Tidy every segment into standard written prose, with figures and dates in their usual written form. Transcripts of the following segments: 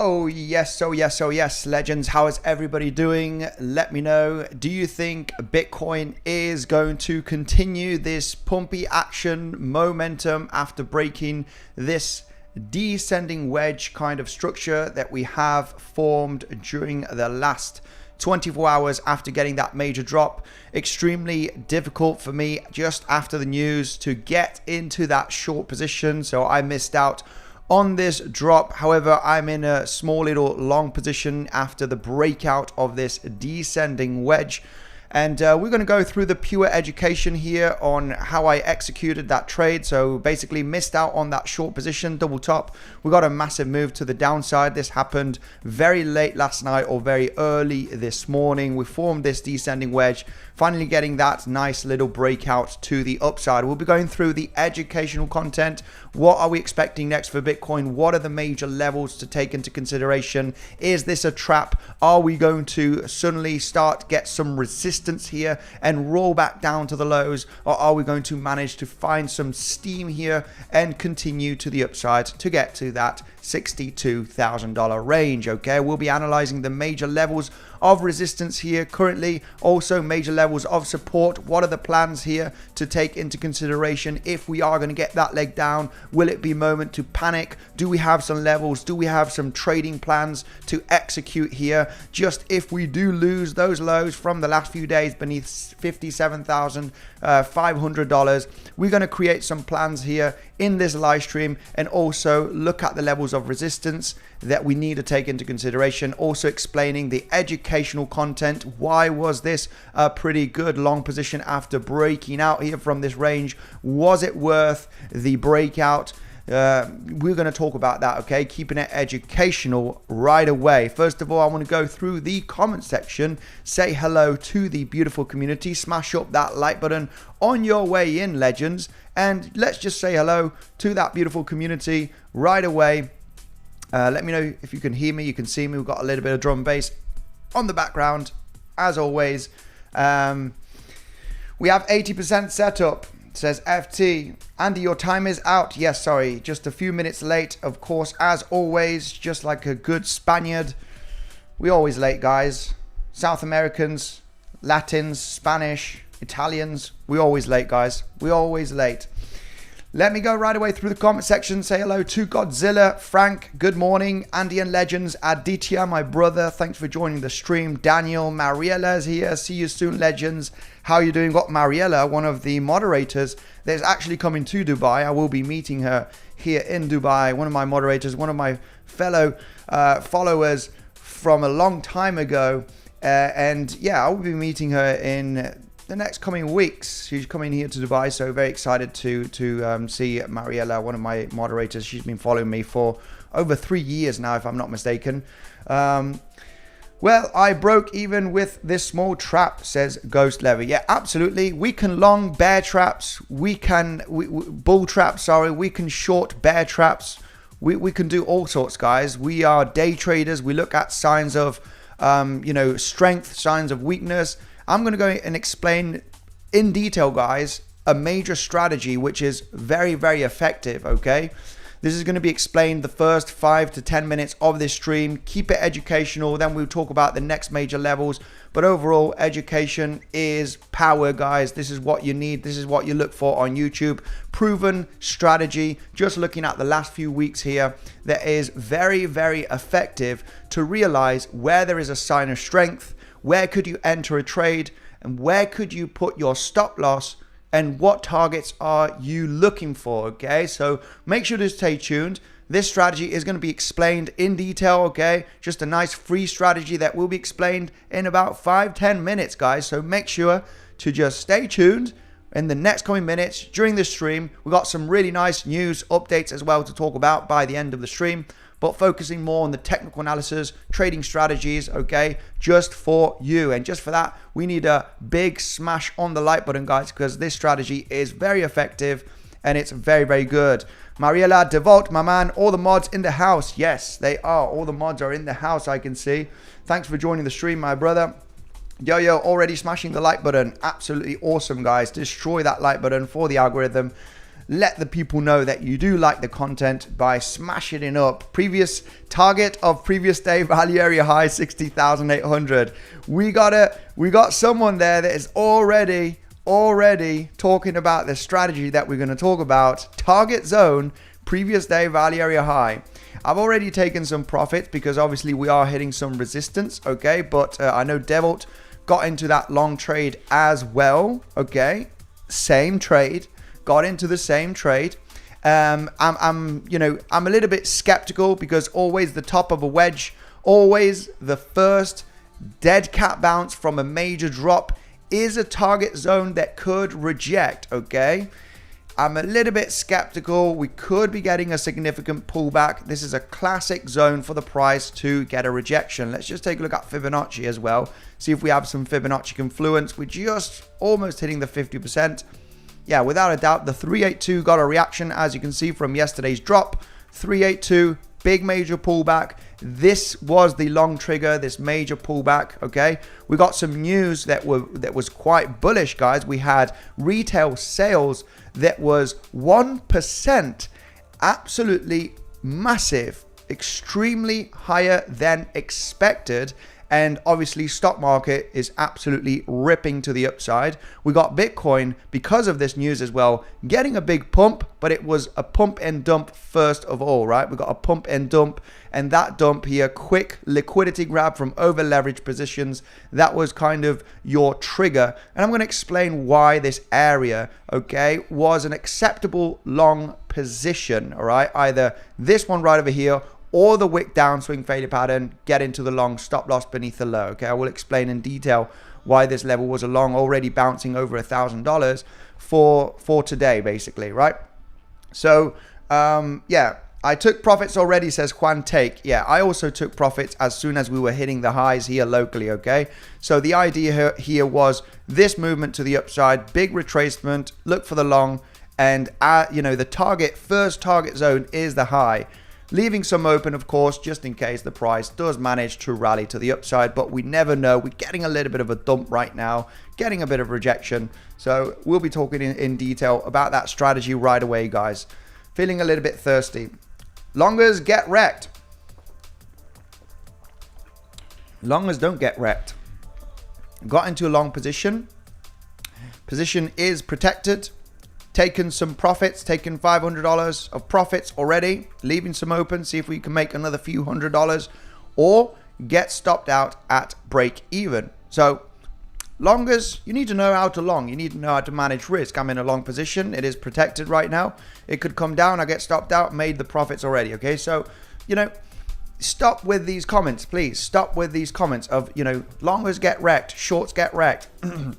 Oh yes, oh yes, oh yes, legends. How is everybody doing? Let me know. Do you think Bitcoin is going to continue this pumpy action momentum after breaking this descending wedge kind of structure that we have formed during the last 24 hours after getting that major drop? Extremely difficult for me just after the news to get into that short position, so I missed out on this drop. However, I'm in a small little long position after the breakout of this descending wedge. And we're going to go through the pure education here on how I executed that trade. So basically missed out on that short position, double top. We got a massive move to the downside. This happened very late last night or very early this morning. We formed this descending wedge, finally getting that nice little breakout to the upside. We'll be going through the educational content. What are we expecting next for Bitcoin? What are the major levels to take into consideration? Is this a trap? Are we going to suddenly get some resistance here and roll back down to the lows, or are we going to manage to find some steam here and continue to the upside to get to that $62,000 range? Okay, we'll be analyzing the major levels of resistance here currently, also major levels of support. What are the plans here to take into consideration if we are going to get that leg down? Will it be a moment to panic? Do we have some levels? Do we have some trading plans to execute here? Just if we do lose those lows from the last few days beneath $57,500, we're going to create some plans here in this live stream and also look at the levels of resistance that we need to take into consideration. Also explaining the educational content. Why was this a pretty good long position after breaking out here from this range? Was it worth the breakout? We're going to talk about that, okay? Keeping it educational right away. First of all, I want to go through the comment section, say hello to the beautiful community, smash up that like button on your way in, legends, and let's just say hello to that beautiful community right away. Let me know if you can hear me, you can see me. We've got a little bit of drum and bass on the background, as always. We have 80% set up. Says FT, Andy, your time is out. Yes, sorry, just a few minutes late, of course, as always, just like a good Spaniard. We always late, guys. South Americans, Latins, Spanish, Italians, we always late, guys. We always late. Let me go right away through the comment section. Say hello to Godzilla, Frank, good morning, Andy and Legends, Aditya, my brother, thanks for joining the stream. Daniel, Mariella's here, see you soon, Legends. How are you doing? Got Mariella, one of the moderators that's actually coming to Dubai. I will be meeting her here in Dubai. One of my moderators, one of my fellow followers from a long time ago. And yeah, I will be meeting her in the next coming weeks. She's coming here to Dubai, so very excited to see Mariella, one of my moderators. She's been following me for over 3 years now, if I'm not mistaken. Well, I broke even with this small trap, says Ghost Levy. Yeah, absolutely. We can long bear traps. We can bull traps. Sorry, we can short bear traps. We can do all sorts, guys. We are day traders. We look at signs of strength, signs of weakness. I'm going to go and explain in detail, guys, a major strategy which is very, very effective, okay? This is going to be explained the first 5 to 10 minutes of this stream. Keep it educational, then we'll talk about the next major levels. But overall, education is power, guys. This is what you need. This is what you look for on YouTube. Proven strategy, just looking at the last few weeks here, that is very, very effective to realize where there is a sign of strength, where could you enter a trade, and where could you put your stop loss, and what targets are you looking for, okay? So make sure to stay tuned. This strategy is going to be explained in detail, okay? Just a nice free strategy that will be explained in about 5-10 minutes, guys. So make sure to just stay tuned. In the next coming minutes during the stream, we've got some really nice news updates as well to talk about by the end of the stream, but focusing more on the technical analysis, trading strategies, okay, just for you. And just for that, we need a big smash on the like button, guys, because this strategy is very effective and it's very, very good. Mariella DeVault, my man, all the mods in the house. Yes, they are. All the mods are in the house, I can see. Thanks for joining the stream, my brother. Yo, already smashing the like button. Absolutely awesome, guys. Destroy that like button for the algorithm. let the people know that you do like the content by smashing it up. Previous target of previous day value area high 60,800. We got someone there that is already talking about the strategy that we're going to talk about. Target zone, previous day value area high. I've already taken some profits because obviously we are hitting some resistance, okay? But I know 𝗕𝗏𝘆 got into that long trade as well, okay? Same trade, got into the same trade. I'm a little bit skeptical because always the top of a wedge, always the first dead cat bounce from a major drop is a target zone that could reject, okay? I'm a little bit skeptical. We could be getting a significant pullback. This is a classic zone for the price to get a rejection. Let's just take a look at Fibonacci as well. See if we have some Fibonacci confluence. We're just almost hitting the 50%. Yeah, without a doubt, the 382 got a reaction, as you can see from yesterday's drop. 382, big major pullback. This was the long trigger, this major pullback, okay? We got some news that was quite bullish, guys. We had retail sales that was 1%, absolutely massive, extremely higher than expected. And obviously stock market is absolutely ripping to the upside. We got Bitcoin, because of this news as well, getting a big pump, but it was a pump and dump first of all, right? We got a pump and dump, and that dump here, quick liquidity grab from over leveraged positions. That was kind of your trigger. And I'm going to explain why this area, okay, was an acceptable long position, all right? Either this one right over here or the wick downswing failure pattern, get into the long, stop loss beneath the low, okay? I will explain in detail why this level was a long, already bouncing over $1,000 for today, basically, right? So, yeah, I took profits already, says Juan Take. Yeah, I also took profits as soon as we were hitting the highs here locally, okay? So the idea here was this movement to the upside, big retracement, look for the long, and the target, first target zone is the high. Leaving some open, of course, just in case the price does manage to rally to the upside, but we never know. We're getting a little bit of a dump right now, getting a bit of rejection. So we'll be talking in detail about that strategy right away, guys. Feeling a little bit thirsty. Longers get wrecked. Longers don't get wrecked. Got into a long position. Position is protected. Taken some profits, taken $500 of profits already, leaving some open, see if we can make another few $100 or get stopped out at break even. So longers, you need to know how to long, you need to know how to manage risk. I'm in a long position, it is protected right now. It could come down, I get stopped out, made the profits already, okay? So, stop with these comments, please. Stop with these comments of, longers get wrecked, shorts get wrecked.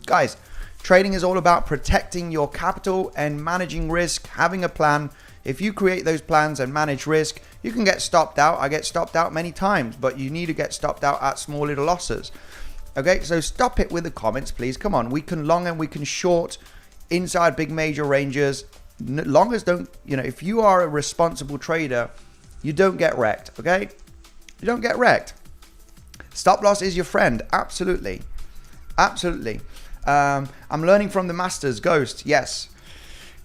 Guys, trading is all about protecting your capital and managing risk, having a plan. If you create those plans and manage risk, you can get stopped out. I get stopped out many times, but you need to get stopped out at small little losses. Okay, so stop it with the comments, please. Come on, we can long and we can short inside big major ranges. Longers don't, if you are a responsible trader, you don't get wrecked, okay? You don't get wrecked. Stop loss is your friend, absolutely. Absolutely. I'm learning from the masters. Ghost, yes.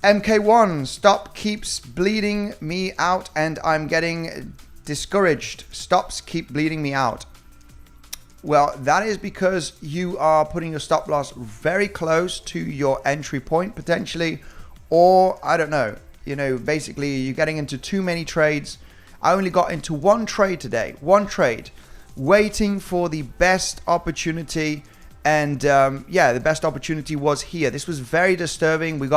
MK1, stop keeps bleeding me out and I'm getting discouraged. Stops keep bleeding me out. Well, that is because you are putting your stop loss very close to your entry point potentially, or I don't know, basically you're getting into too many trades. I only got into one trade today, one trade, waiting for the best opportunity. And the best opportunity was here. This was very disturbing. We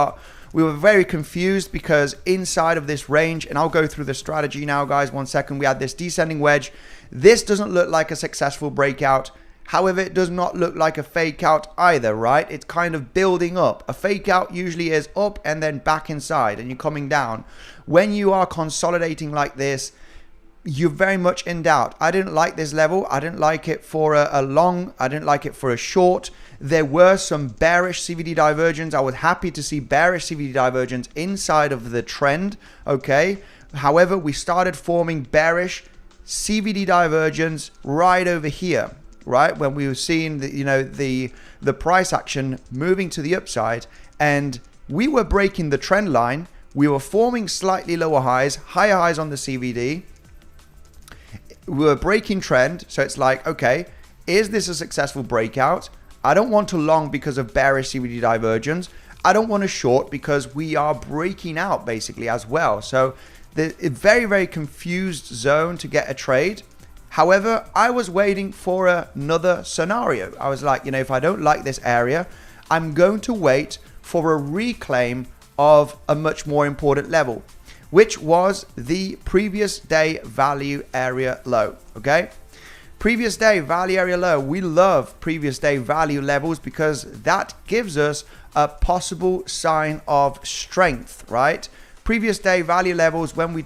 were very confused because inside of this range, and I'll go through the strategy now, guys, 1 second. We had this descending wedge. This doesn't look like a successful breakout. However, it does not look like a fake out either, right? It's kind of building up. A fake out usually is up and then back inside and you're coming down. When you are consolidating like this, you're very much in doubt. I didn't like this level. I didn't like it for a long. I didn't like it for a short. There were some bearish CVD divergence. I was happy to see bearish CVD divergence inside of the trend. Okay. However, we started forming bearish CVD divergence right over here, right? When we were seeing the price action moving to the upside, and we were breaking the trend line. we were forming slightly lower highs, higher highs on the CVD. We were breaking trend. So it's like, okay, is this a successful breakout? I don't want to long because of bearish CVD divergence. I don't want to short because we are breaking out basically as well. So the very, very confused zone to get a trade. However, I was waiting for another scenario. I was like, if I don't like this area, I'm going to wait for a reclaim of a much more important level, which was the previous day value area low. Okay. Previous day value area low. We love previous day value levels because that gives us a possible sign of strength, right? Previous day value levels, when we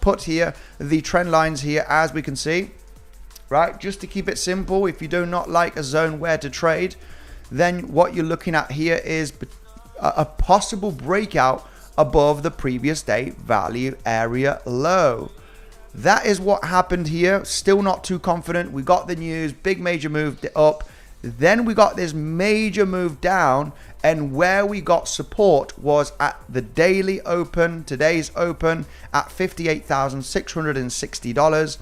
put here the trend lines here, as we can see, right? Just to keep it simple, if you do not like a zone where to trade, then what you're looking at here is a possible breakout above the previous day value area low. That is what happened here. Still not too confident. We got the news, big major move up. Then we got this major move down, and where we got support was at the daily open, today's open at $58,660,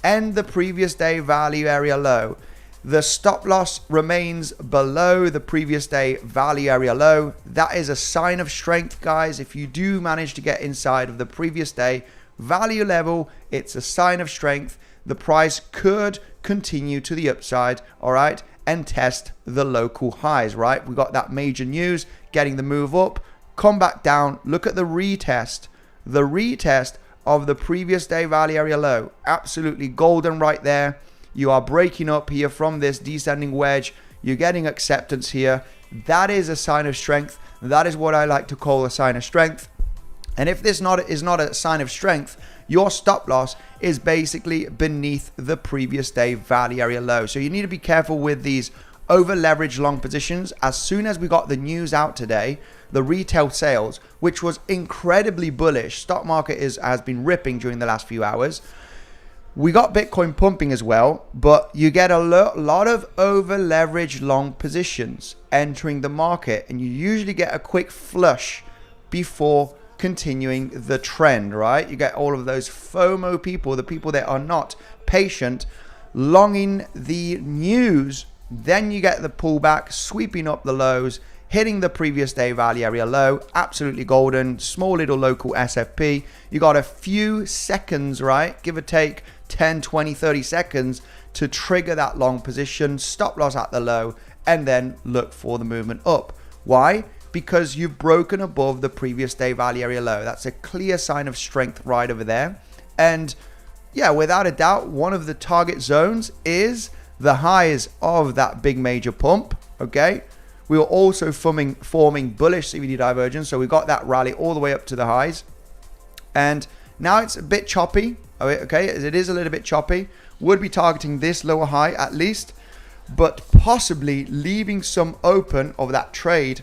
and the previous day value area low. The stop loss remains below the previous day value area low. That is a sign of strength, guys. If you do manage to get inside of the previous day value level, it's a sign of strength. The price could continue to the upside, all right, and test the local highs, right? We got that major news, getting the move up, come back down. Look at the retest of the previous day value area low. Absolutely golden right there. You are breaking up here from this descending wedge. You're getting acceptance here. That is a sign of strength. That is what I like to call a sign of strength. And if this is not a sign of strength, your stop loss is basically beneath the previous day value area low. So you need to be careful with these over leveraged long positions. As soon as we got the news out today, the retail sales, which was incredibly bullish, stock market has been ripping during the last few hours. We got Bitcoin pumping as well, but you get a lot of over leveraged long positions entering the market, and you usually get a quick flush before continuing the trend, right? You get all of those FOMO people, the people that are not patient, longing the news. Then you get the pullback, sweeping up the lows, hitting the previous day value area low. Absolutely golden. Small little local SFP. You got a few seconds, right? Give or take 10, 20, 30 seconds to trigger that long position, stop loss at the low, and then look for the movement up. Why? Because you've broken above the previous day value area low. That's a clear sign of strength right over there. And yeah, without a doubt, one of the target zones is the highs of that big major pump. Okay. We were also forming bullish CVD divergence. So we got that rally all the way up to the highs. And now it's a bit choppy. Okay. It is a little bit choppy. Would be targeting this lower high at least, but possibly leaving some open of that trade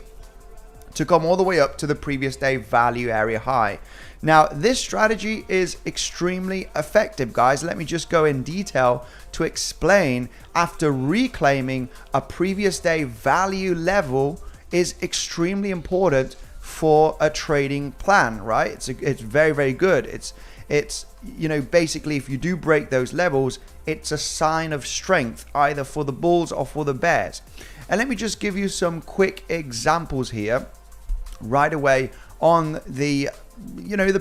to come all the way up to the previous day value area high. Now, this strategy is extremely effective, guys. Let me just go in detail to explain. After reclaiming a previous day value level is extremely important for a trading plan, right? It's very, very good. It's basically, if you do break those levels, it's a sign of strength either for the bulls or for the bears. And let me just give you some quick examples here right away on the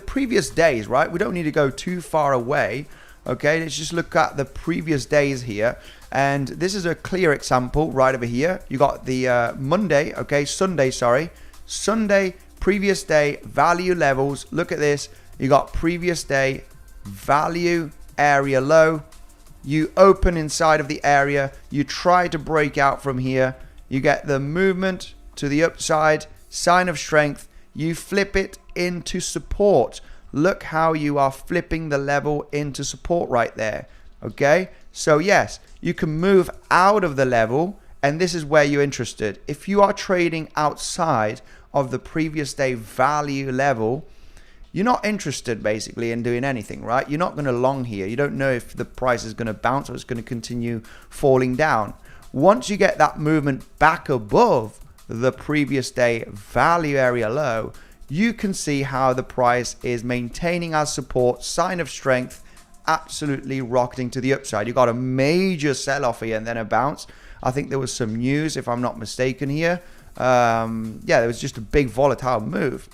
previous days, right? We don't need to go too far away. Okay, let's just look at the previous days here. And this is a clear example right over here. You got the Sunday, previous day value levels. Look at this. You got previous day value area low. You open inside of the area. You try to break out from here. You get the movement to the upside. Sign of strength. You flip it into support. Look how you are flipping the level into support right there. Okay, so yes, you can move out of the level, and this is where you're interested. If you are trading outside of the previous day value level, you're not interested basically in doing anything, right? You're not going to long here. You don't know if the price is going to bounce or it's going to continue falling down. Once you get that movement back above the previous day value area low, you can see how the price is maintaining as support, sign of strength, absolutely rocketing to the upside. You got a major sell-off here and then a bounce. I think there was some news, if I'm not mistaken here. Yeah, there was just a big volatile move.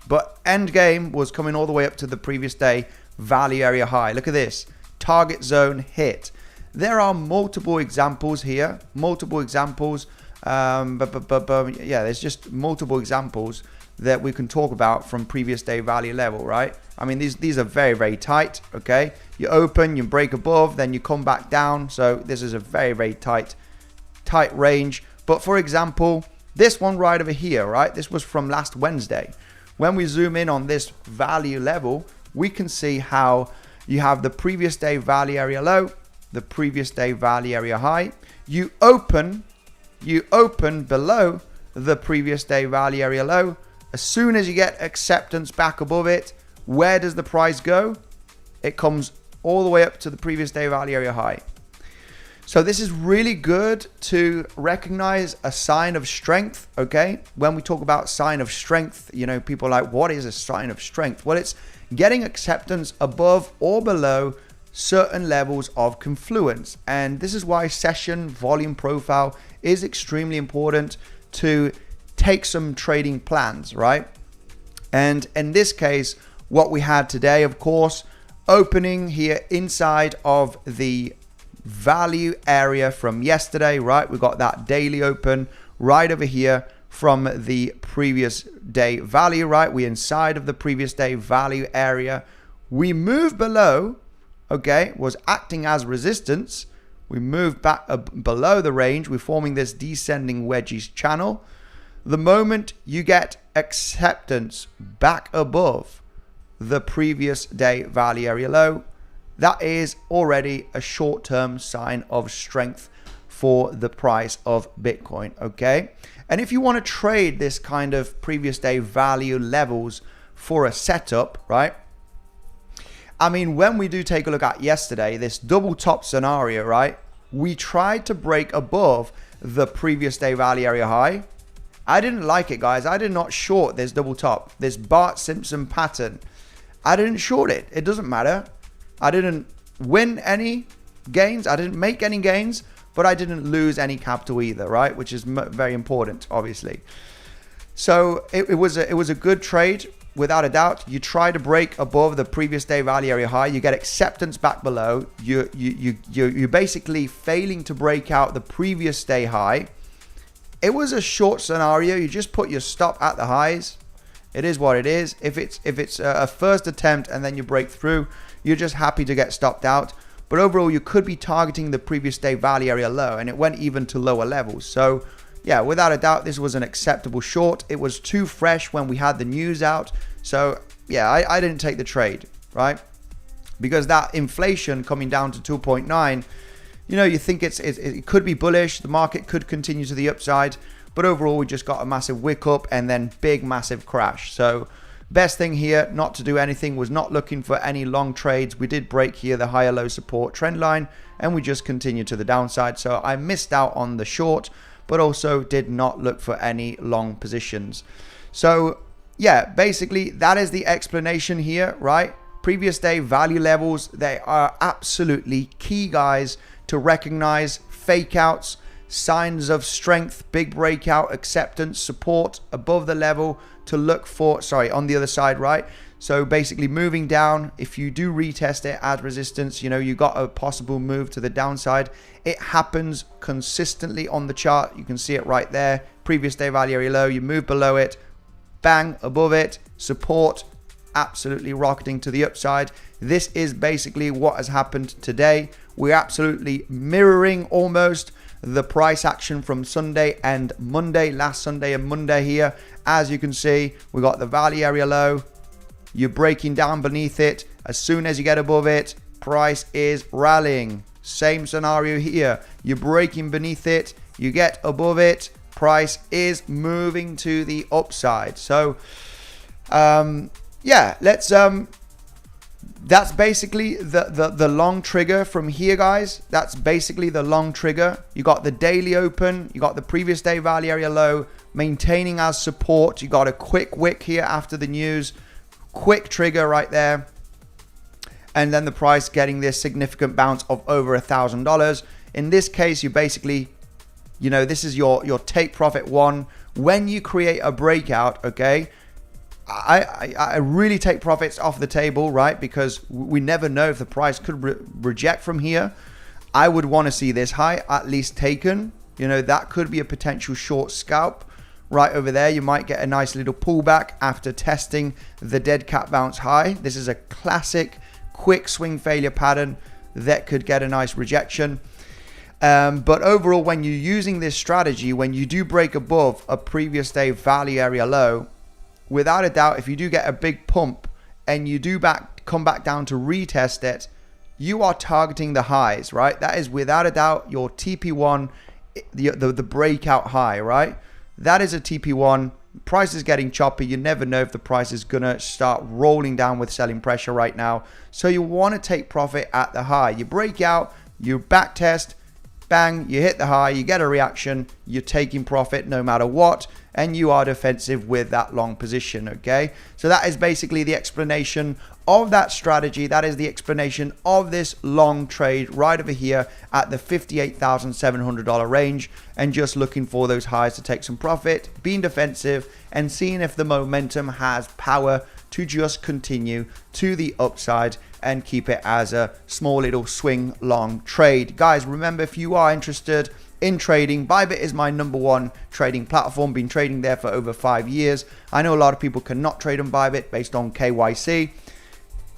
But end game was coming all the way up to the previous day value area high. Look at this. Target zone hit. There are multiple examples here. Multiple examples. Yeah, there's just multiple examples that we can talk about from previous day value level, right? I mean, these are very, very tight, okay? You open, you break above, then you come back down. So this is a very, very tight range. But for example, this one right over here, right? This was from last Wednesday. When we zoom in on this value level, we can see how you have the previous day value area low, the previous day value area high. You open below the previous day value area low. As soon as you get acceptance back above it, where does the price go? It comes all the way up to the previous day value area high. So this is really good to recognize a sign of strength, okay? When we talk about sign of strength, you know, people are like, what is a sign of strength? Well, it's getting acceptance above or below certain levels of confluence. And this is why session volume profile is extremely important to take some trading plans, right? And in this case, what we had today, of course, opening here inside of the value area from yesterday, right? We got that daily open right over here from the previous day value, right? We're inside of the previous day value area. We moved below, okay, was acting as resistance. We moved back below the range. We're forming this descending wedges channel. The moment you get acceptance back above the previous day value area low, that is already a short-term sign of strength for the price of Bitcoin, okay? And if you want to trade this kind of previous day value levels for a setup, right? I mean, when we do take a look at yesterday, this double top scenario, right? We tried to break above the previous day value area high. I didn't like it, guys. I did not short this double top, this Bart-Simpson pattern. I didn't short it. It doesn't matter. I didn't win any gains. I didn't make any gains, but I didn't lose any capital either, right? Which is very important, obviously. So it was a good trade, without a doubt. You try to break above the previous day value area high. You get acceptance back below. You're basically failing to break out the previous day high. It was a short scenario. You just put your stop at the highs. It is what it is. If it's a first attempt and then you break through, you're just happy to get stopped out. But overall, you could be targeting the previous day value area low, and it went even to lower levels. So yeah, without a doubt, this was an acceptable short. It was too fresh when we had the news out. So yeah, I didn't take the trade, right? Because that inflation coming down to 2.9, you know, you think it could be bullish. The market could continue to the upside. But overall, we just got a massive wick up and then big, massive crash. So best thing here, not to do anything, was not looking for any long trades. We did break here the higher low support trend line, and we just continued to the downside. So I missed out on the short, but also did not look for any long positions. So yeah, basically that is the explanation here, right? Previous day value levels, they are absolutely key, guys, to recognize fake outs, signs of strength, big breakout, acceptance, support above the level to look for, on the other side, right? So basically moving down, if you do retest it as resistance, you know, you got a possible move to the downside. It happens consistently on the chart. You can see it right there. Previous day value area low, you move below it, bang, above it, support, absolutely rocketing to the upside. This is basically what has happened today. We're absolutely mirroring almost the price action from Sunday and Monday, last Sunday and Monday here. As you can see, we got the value area low. You're breaking down beneath it. As soon as you get above it, price is rallying. Same scenario here. You're breaking beneath it. You get above it. Price is moving to the upside. So, yeah, let's that's basically the long trigger from here, guys. That's basically the long trigger. You got the daily open, you got the previous day value area low, maintaining as support. You got a quick wick here after the news, quick trigger right there, and then the price getting this significant bounce of over $1,000. In this case, you basically, you know, this is your take profit one. When you create a breakout, okay, I really take profits off the table, right? Because we never know if the price could reject from here. I would want to see this high at least taken. You know, that could be a potential short scalp right over there. You might get a nice little pullback after testing the dead cat bounce high. This is a classic quick swing failure pattern that could get a nice rejection. But overall, when you're using this strategy, when you do break above a previous day value area low, without a doubt, if you do get a big pump and you do come back down to retest it, you are targeting the highs, right? That is without a doubt your TP1, the breakout high, right? That is a TP1. Price is getting choppy. You never know if the price is going to start rolling down with selling pressure right now. So you want to take profit at the high. You break out, you back test, bang, you hit the high, you get a reaction, you're taking profit no matter what, and you are defensive with that long position, okay? So that is basically the explanation of that strategy. That is the explanation of this long trade right over here at the $58,700 range, and just looking for those highs to take some profit, being defensive, and seeing if the momentum has power to just continue to the upside and keep it as a small little swing long trade. Guys, remember, if you are interested in trading, Bybit is my #1 trading platform. Been trading there for over 5 years. I know a lot of people cannot trade on Bybit based on KYC.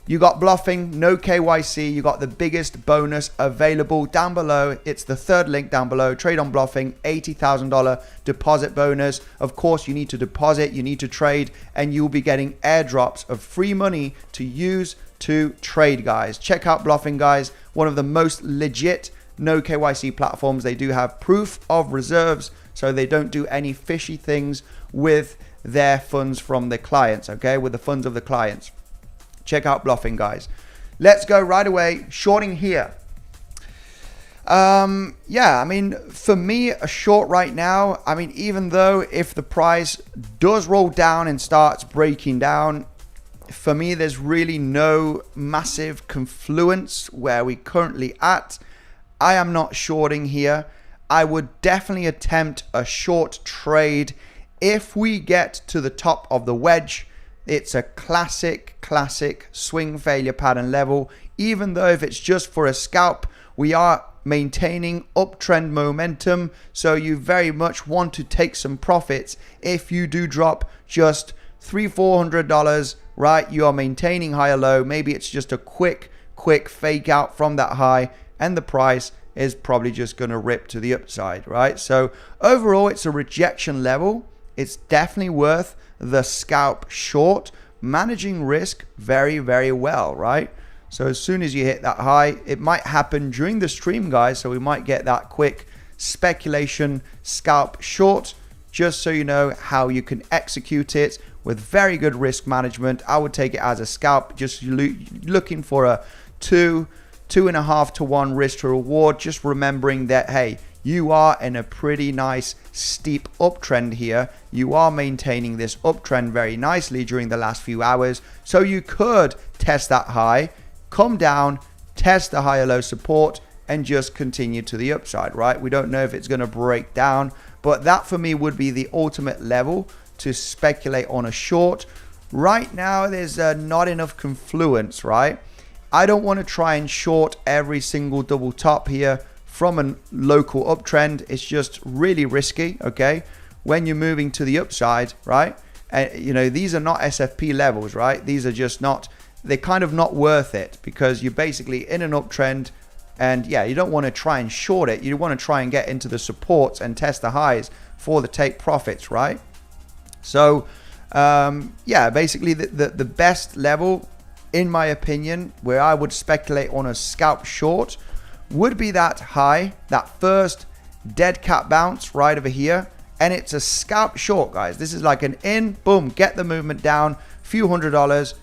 You got bluffing, no KYC. You got the biggest bonus available down below. It's the third link down below. Trade on bluffing, $80,000 deposit bonus. Of course, you need to deposit, you need to trade, and you'll be getting airdrops of free money to use to trade, guys. Check out bluffing, guys. One of the most legit no KYC platforms. They do have proof of reserves, so they don't do any fishy things with their funds from the clients, okay? With the funds of the clients. Check out bluffing, guys. Let's go right away. Shorting here. Yeah, I mean, for me, a short right now, I mean, even though if the price does roll down and starts breaking down, for me, there's really no massive confluence where we currently at. I am not shorting here. I would definitely attempt a short trade if we get to the top of the wedge. It's a classic swing failure pattern level. Even though if it's just for a scalp, we are maintaining uptrend momentum. So you very much want to take some profits. If you do drop just $300-400, right? You are maintaining high or low. Maybe it's just a quick fake out from that high, and the price is probably just going to rip to the upside, right? So overall, it's a rejection level. It's definitely worth the scalp short, managing risk very, very well, right? So as soon as you hit that high, it might happen during the stream, guys. So we might get that quick speculation scalp short, just so you know how you can execute it with very good risk management. I would take it as a scalp, just looking for a 2.5 to 1 risk to reward. Just remembering that, hey, you are in a pretty nice steep uptrend here. You are maintaining this uptrend very nicely during the last few hours. So you could test that high, come down, test the higher low support, and just continue to the upside, right? We don't know if it's going to break down, but that for me would be the ultimate level to speculate on a short. Right now, there's not enough confluence, right? I don't want to try and short every single double top here from a local uptrend. It's just really risky, okay? When you're moving to the upside, right? And you know, these are not SFP levels, right? These are just not, they're kind of not worth it, because you're basically in an uptrend, and yeah, you don't want to try and short it. You want to try and get into the supports and test the highs for the take profits, right? So yeah, basically the best level, in my opinion, where I would speculate on a scalp short would be that high, that first dead cat bounce right over here. And it's a scalp short, guys. This is like an in, boom, get the movement down, few $100,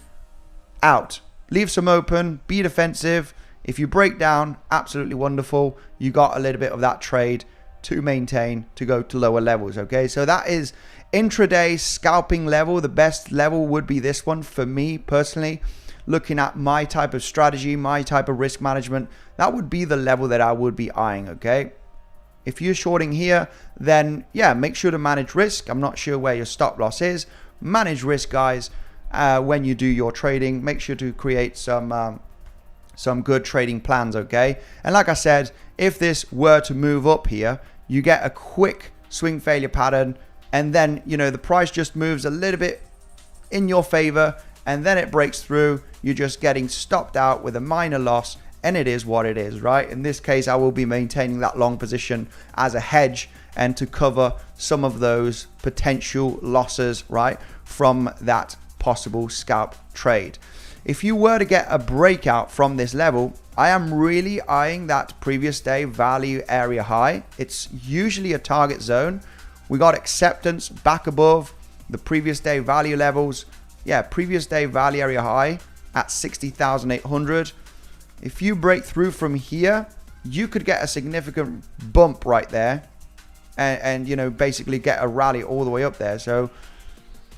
out. Leave some open, be defensive. If you break down, absolutely wonderful. You got a little bit of that trade to maintain to go to lower levels. Okay, so that is intraday scalping level. The best level would be this one for me personally. Looking at my type of strategy, my type of risk management, that would be the level that I would be eyeing. Okay, if you're shorting here, then yeah, make sure to manage risk. I'm not sure where your stop loss is. Manage risk, guys. When you do your trading, make sure to create some good trading plans. Okay, and like I said, if this were to move up here, you get a quick swing failure pattern, and then the price just moves a little bit in your favor, and then it breaks through. You're just getting stopped out with a minor loss, and it is what it is, right? In this case, I will be maintaining that long position as a hedge and to cover some of those potential losses, right, from that possible scalp trade. If you were to get a breakout from this level, I am really eyeing that previous day value area high. It's usually a target zone. We got acceptance back above the previous day value levels. Yeah, previous day value area high at 60,800. If you break through from here, you could get a significant bump right there and basically get a rally all the way up there. So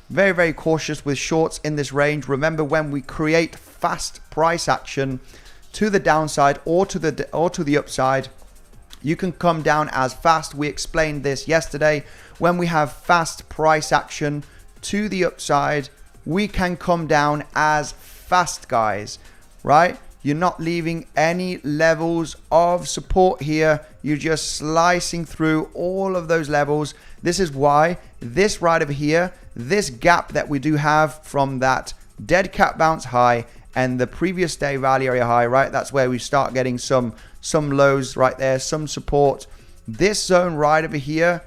very, very cautious with shorts in this range. Remember, when we create fast price action to the downside or to the upside, you can come down as fast. We explained this yesterday. When we have fast price action to the upside, we can come down as fast, guys, right? You're not leaving any levels of support here. You're just slicing through all of those levels. This is why this right over here, this gap that we do have from that dead cat bounce high and the previous day value area high, right? That's where we start getting some lows right there, some support. This zone right over here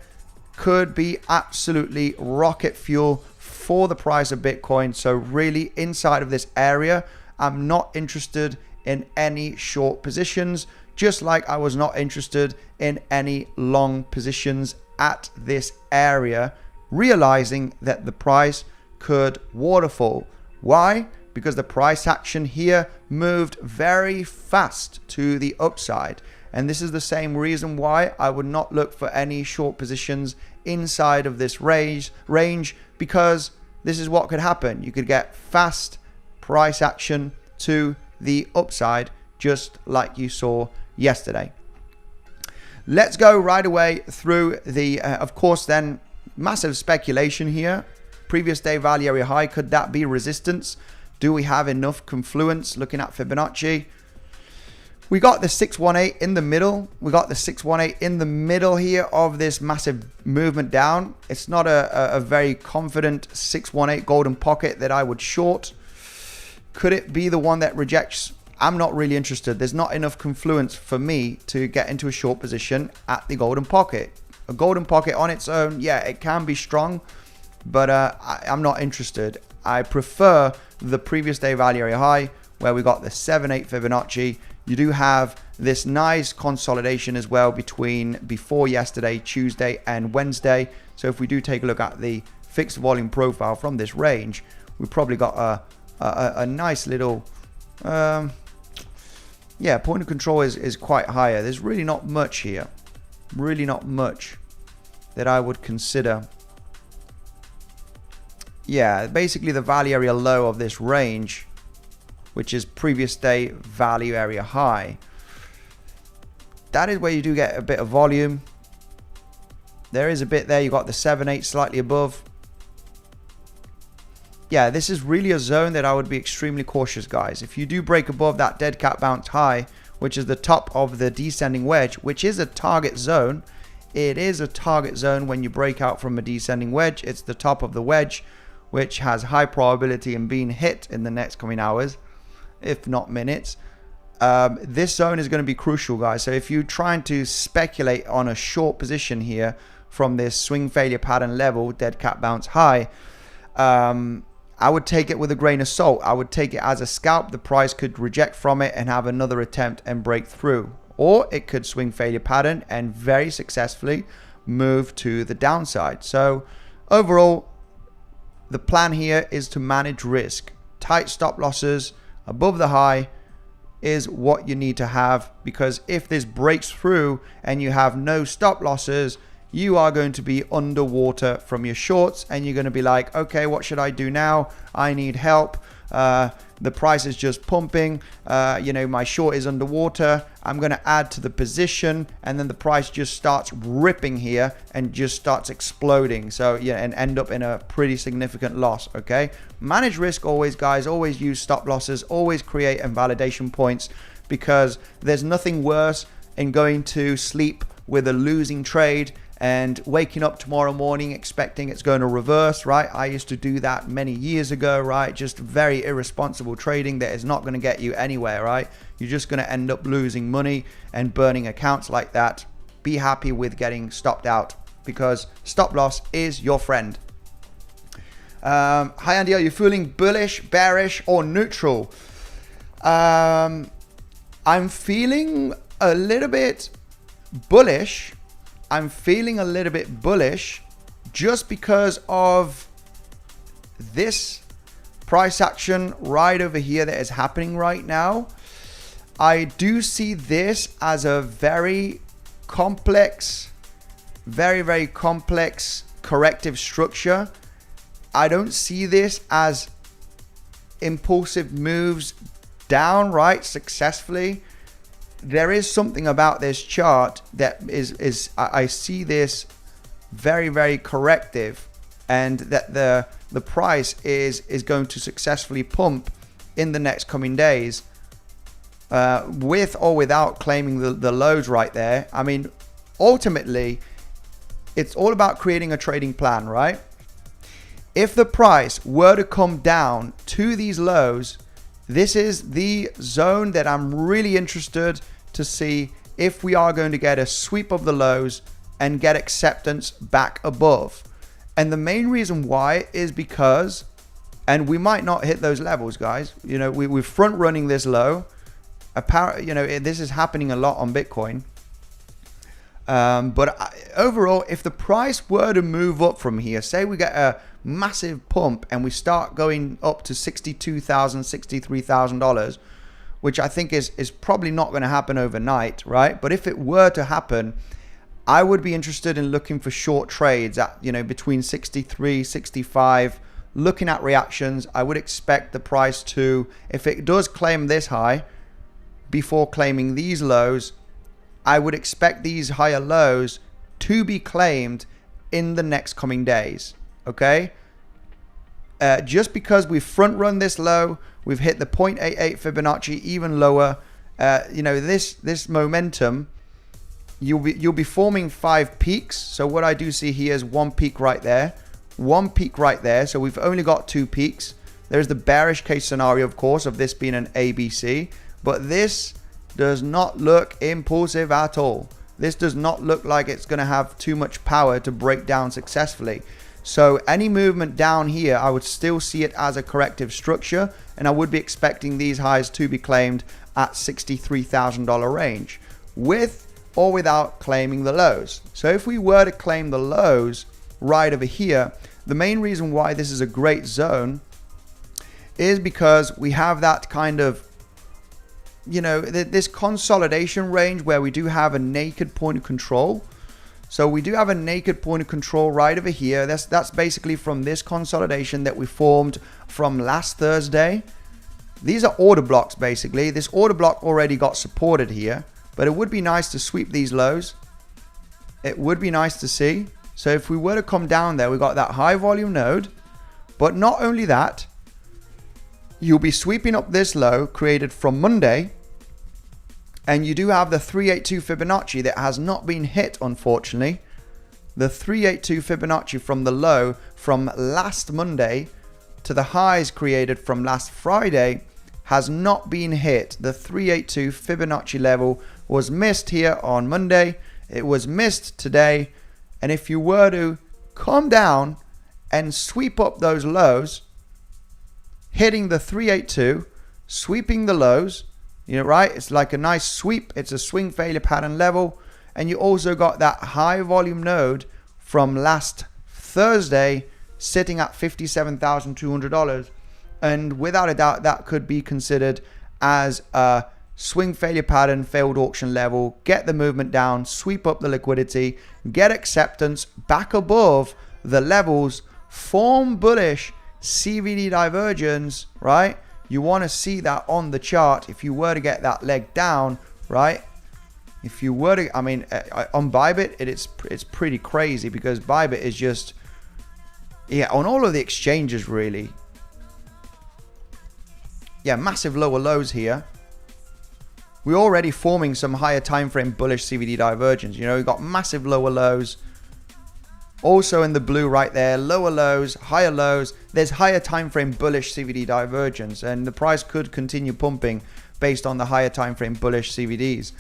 could be absolutely rocket fuel for the price of Bitcoin. So really, inside of this area, I'm not interested in any short positions, just like I was not interested in any long positions at this area, realizing that the price could waterfall. Why? Because the price action here moved very fast to the upside. And this is the same reason why I would not look for any short positions inside of this range, because this is what could happen. You could get fast price action to the upside, just like you saw yesterday. Let's go right away through the, of course, then massive speculation here. Previous day value area high, could that be resistance? Do we have enough confluence? Looking at Fibonacci, we got the 618 in the middle. We got the 618 in the middle here of this massive movement down. It's not a very confident 618 golden pocket that I would short. Could it be the one that rejects? I'm not really interested. There's not enough confluence for me to get into a short position at the golden pocket. A golden pocket on its own, yeah, it can be strong, but I'm not interested. I prefer the previous day value area high, where we got the 7.8 Fibonacci. You do have this nice consolidation as well before yesterday, Tuesday and Wednesday. So if we do take a look at the fixed volume profile from this range, we probably got a nice little yeah, point of control is quite higher. There's really not much here, really not much that I would consider. Yeah, basically the value area low of this range, which is previous day value area high, that is where you do get a bit of volume. There is a bit there. You got the 7.8 slightly above. Yeah, this is really a zone that I would be extremely cautious, guys. If you do break above that dead cat bounce high, which is the top of the descending wedge, which is a target zone. It is a target zone when you break out from a descending wedge. It's the top of the wedge, which has high probability in being hit in the next coming hours, if not minutes. This zone is going to be crucial, guys. So if you're trying to speculate on a short position here from this swing failure pattern level, dead cat bounce high, I would take it with a grain of salt. I would take it as a scalp. The price could reject from it and have another attempt and break through. Or it could swing failure pattern and very successfully move to the downside. So overall, the plan here is to manage risk. Tight stop losses above the high is what you need to have, because if this breaks through and you have no stop losses, you are going to be underwater from your shorts, and you're going to be like, okay, what should I do now? I need help. The price is just pumping. My short is underwater. I'm going to add to the position, and then the price just starts ripping here and just starts exploding. So yeah, and end up in a pretty significant loss. Okay, manage risk always, guys. Always use stop losses. Always create invalidation points, because there's nothing worse in going to sleep with a losing trade and waking up tomorrow morning expecting it's going to reverse, right? I used to do that many years ago, right? Just very irresponsible trading that is not going to get you anywhere, right? You're just going to end up losing money and burning accounts like that. Be happy with getting stopped out, because stop loss is your friend. Hi Andy, are you feeling bullish, bearish, or neutral? I'm feeling a little bit bullish. I'm feeling a little bit bullish just because of this price action right over here that is happening right now. I do see this as a very complex, very complex corrective structure. I don't see this as impulsive moves down, right, successfully. There is something about this chart that is I see this very corrective, and that the price is going to successfully pump in the next coming days, with or without claiming the lows right there. I mean, ultimately, it's all about creating a trading plan, right? If the price were to come down to these lows, this is the zone that I'm really interested to see if we are going to get a sweep of the lows and get acceptance back above. And the main reason why is because, and we might not hit those levels, guys. We're front running this low. This is happening a lot on Bitcoin. But overall, if the price were to move up from here, say we get a massive pump and we start going up to $62,000, $63,000, which I think is probably not going to happen overnight, right? But if it were to happen, I would be interested in looking for short trades at, between 63, 65, looking at reactions. I would expect the price to, if it does claim this high before claiming these lows, I would expect these higher lows to be claimed in the next coming days, okay? Just because we've front run this low, we've hit the 0.88 Fibonacci, even lower. This momentum, you'll be forming 5 peaks. So what I do see here is one peak right there, one peak right there. So we've only got 2 peaks. There's the bearish case scenario, of course, of this being an ABC, but this does not look impulsive at all. This does not look like it's going to have too much power to break down successfully. So any movement down here, I would still see it as a corrective structure, and I would be expecting these highs to be claimed at $63,000 range, with or without claiming the lows. So if we were to claim the lows right over here, the main reason why this is a great zone is because we have that kind of, this consolidation range where we do have a naked point of control. So we do have a naked point of control right over here. That's basically from this consolidation that we formed from last Thursday. These are order blocks, basically. This order block already got supported here, but it would be nice to sweep these lows. It would be nice to see. So if we were to come down there, we got that high volume node, but not only that, you'll be sweeping up this low created from Monday. And you do have the 382 Fibonacci that has not been hit, unfortunately. The 382 Fibonacci from the low from last Monday to the highs created from last Friday has not been hit. The 382 Fibonacci level was missed here on Monday. It was missed today. And if you were to come down and sweep up those lows, hitting the 382, sweeping the lows, right? It's like a nice sweep. It's a swing failure pattern level. And you also got that high volume node from last Thursday sitting at $57,200. And without a doubt, that could be considered as a swing failure pattern, failed auction level, get the movement down, sweep up the liquidity, get acceptance back above the levels, form bullish CVD divergence, right? You want to see that on the chart. If you were to get that leg down, right? If you were to, I mean, on Bybit, it's pretty crazy because Bybit is just, yeah, on all of the exchanges really. Yeah, massive lower lows here. We're already forming some higher time frame bullish CVD divergence. You know, we've got massive lower lows. Also in the blue right there, lower lows, higher lows. There's higher time frame bullish CVD divergence, and the price could continue pumping based on the higher time frame bullish CVDs.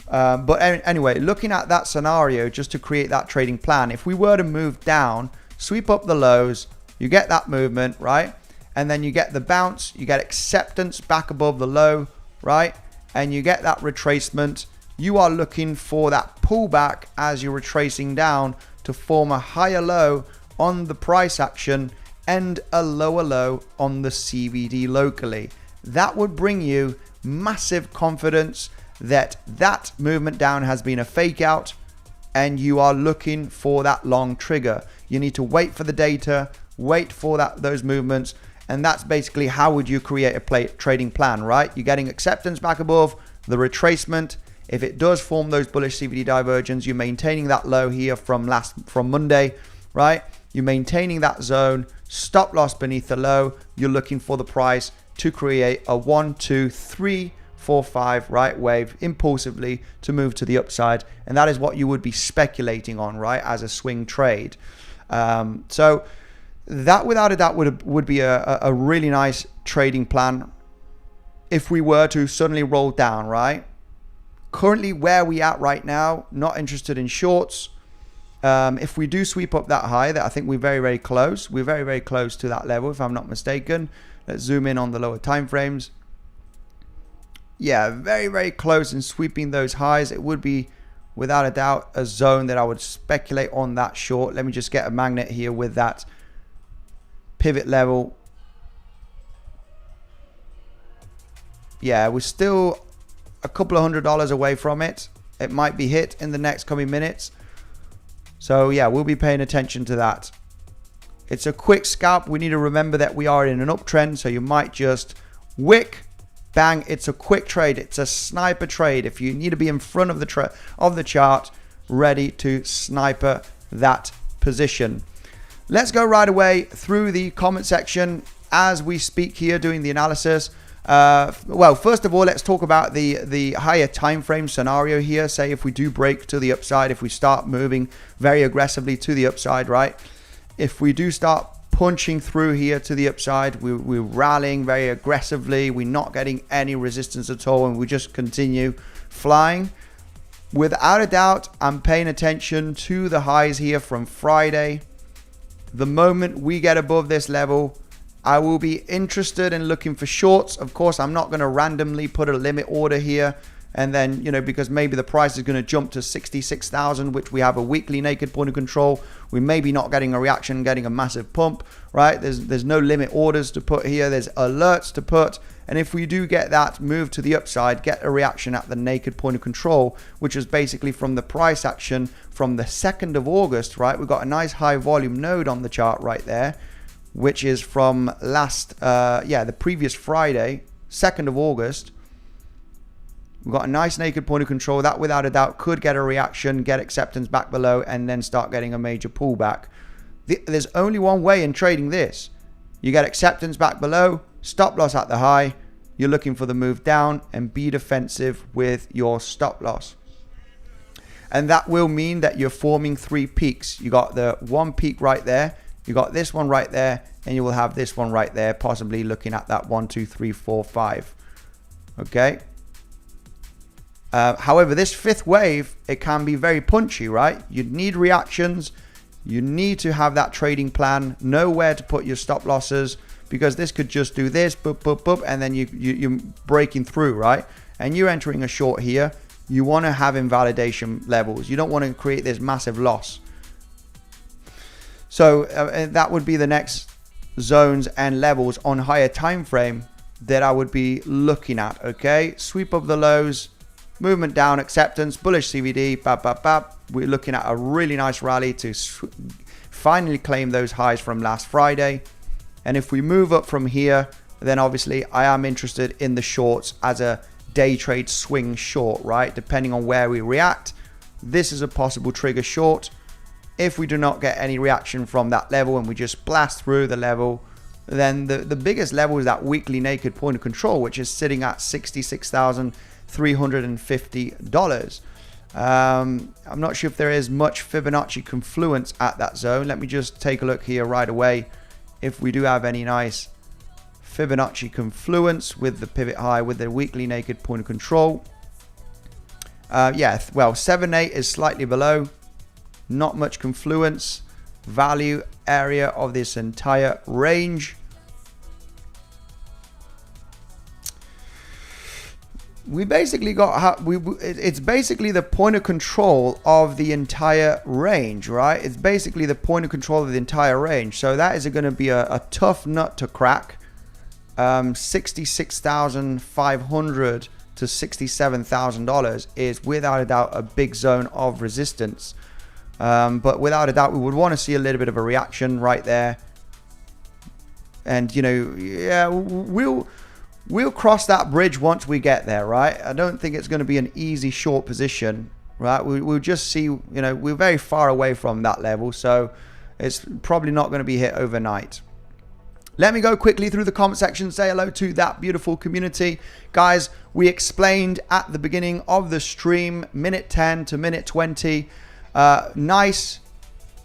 But anyway, looking at that scenario, just to create that trading plan, if we were to move down, sweep up the lows, you get that movement, right? And then you get the bounce, you get acceptance back above the low, right? And you get that retracement. You are looking for that pullback as you're retracing down to form a higher low on the price action and a lower low on the CVD locally. That would bring you massive confidence that that movement down has been a fake out and you are looking for that long trigger. You need to wait for the data, wait for those movements, and that's basically how would you create a trading plan, right? You're getting acceptance back above the retracement. If it does form those bullish CVD divergence, you're maintaining that low here from Monday, right? You're maintaining that zone, stop loss beneath the low. You're looking for the price to create a 1, 2, 3, 4, 5 right wave impulsively to move to the upside, and that is what you would be speculating on, right, as a swing trade. So that without a doubt would be a really nice trading plan if we were to suddenly roll down, right? Currently where we at right now, not interested in shorts. If we do sweep up that high, that I think we're very, very close. We're very, very close to that level, if I'm not mistaken. Let's zoom in on the lower time frames. Yeah, very, very close in sweeping those highs. It would be, without a doubt, a zone that I would speculate on that short. Let me just get a magnet here with that pivot level. Yeah, we're still a couple of $100 away from it. It might be hit in the next coming minutes. So yeah, we'll be paying attention to that. It's a quick scalp. We need to remember that we are in an uptrend, so you might just wick, bang. It's a quick trade. It's a sniper trade. If you need to be in front of the chart, ready to sniper that position. Let's go right away through the comment section as we speak here, doing the analysis. Well, first of all, let's talk about the higher time frame scenario here. Say if we do break to the upside, if we start moving very aggressively to the upside, right? If we do start punching through here to the upside, we're rallying very aggressively, we're not getting any resistance at all, and we just continue flying. Without a doubt, I'm paying attention to the highs here from Friday. The moment we get above this level, I will be interested in looking for shorts. Of course, I'm not going to randomly put a limit order here and then, you know, because maybe the price is going to jump to 66,000, which we have a weekly naked point of control. We may be not getting a reaction, getting a massive pump, right? There's no limit orders to put here. There's alerts to put. And if we do get that move to the upside, get a reaction at the naked point of control, which is basically from the price action from the 2nd of August, right? We've got a nice high volume node on the chart right there, which is from the previous Friday, 2nd of August. We've got a nice naked point of control that without a doubt could get a reaction, get acceptance back below, and then start getting a major pullback. There's only one way in trading this. You get acceptance back below, stop loss at the high, you're looking for the move down, and be defensive with your stop loss. And that will mean that you're forming 3 peaks. You got the one peak right there, you got this one right there, and you will have this one right there, possibly looking at that 1, 2, 3, 4, 5. Okay. However, this 5th wave, it can be very punchy, right? You need reactions. You need to have that trading plan, know where to put your stop losses, because this could just do this, boop, boop, boop, and then you're breaking through, right? And you're entering a short here. You want to have invalidation levels. You don't want to create this massive loss. So that would be the next zones and levels on higher time frame. that I would be looking at. Okay, sweep of the lows, movement down, acceptance, bullish CVD, we're looking at a really nice rally to finally claim those highs from last Friday. And if we move up from here, then obviously I am interested in the shorts as a day trade swing short, right? Depending on where we react, this is a possible trigger short. If we do not get any reaction from that level and we just blast through the level, then the biggest level is that weekly naked point of control, which is sitting at $66,350. I'm not sure if there is much Fibonacci confluence at that zone. Let me just take a look here right away if we do have any nice Fibonacci confluence with the pivot high with the weekly naked point of control. Yeah, well, 7.8 is slightly below, not much confluence. Value area of this entire range, we basically got it's basically the point of control of the entire range, right? It's basically the point of control of the entire range. So that is going to be a tough nut to crack. 66,500 to $67,000 is without a doubt a big zone of resistance. But without a doubt, we would want to see a little bit of a reaction right there. And, you know, yeah, we'll cross that bridge once we get there, right? I don't think it's going to be an easy short position, right? We'll just see, you know, we're very far away from that level, so it's probably not going to be hit overnight. Let me go quickly through the comment section, say hello to that beautiful community. Guys, we explained at the beginning of the stream, minute 10 to minute 20, nice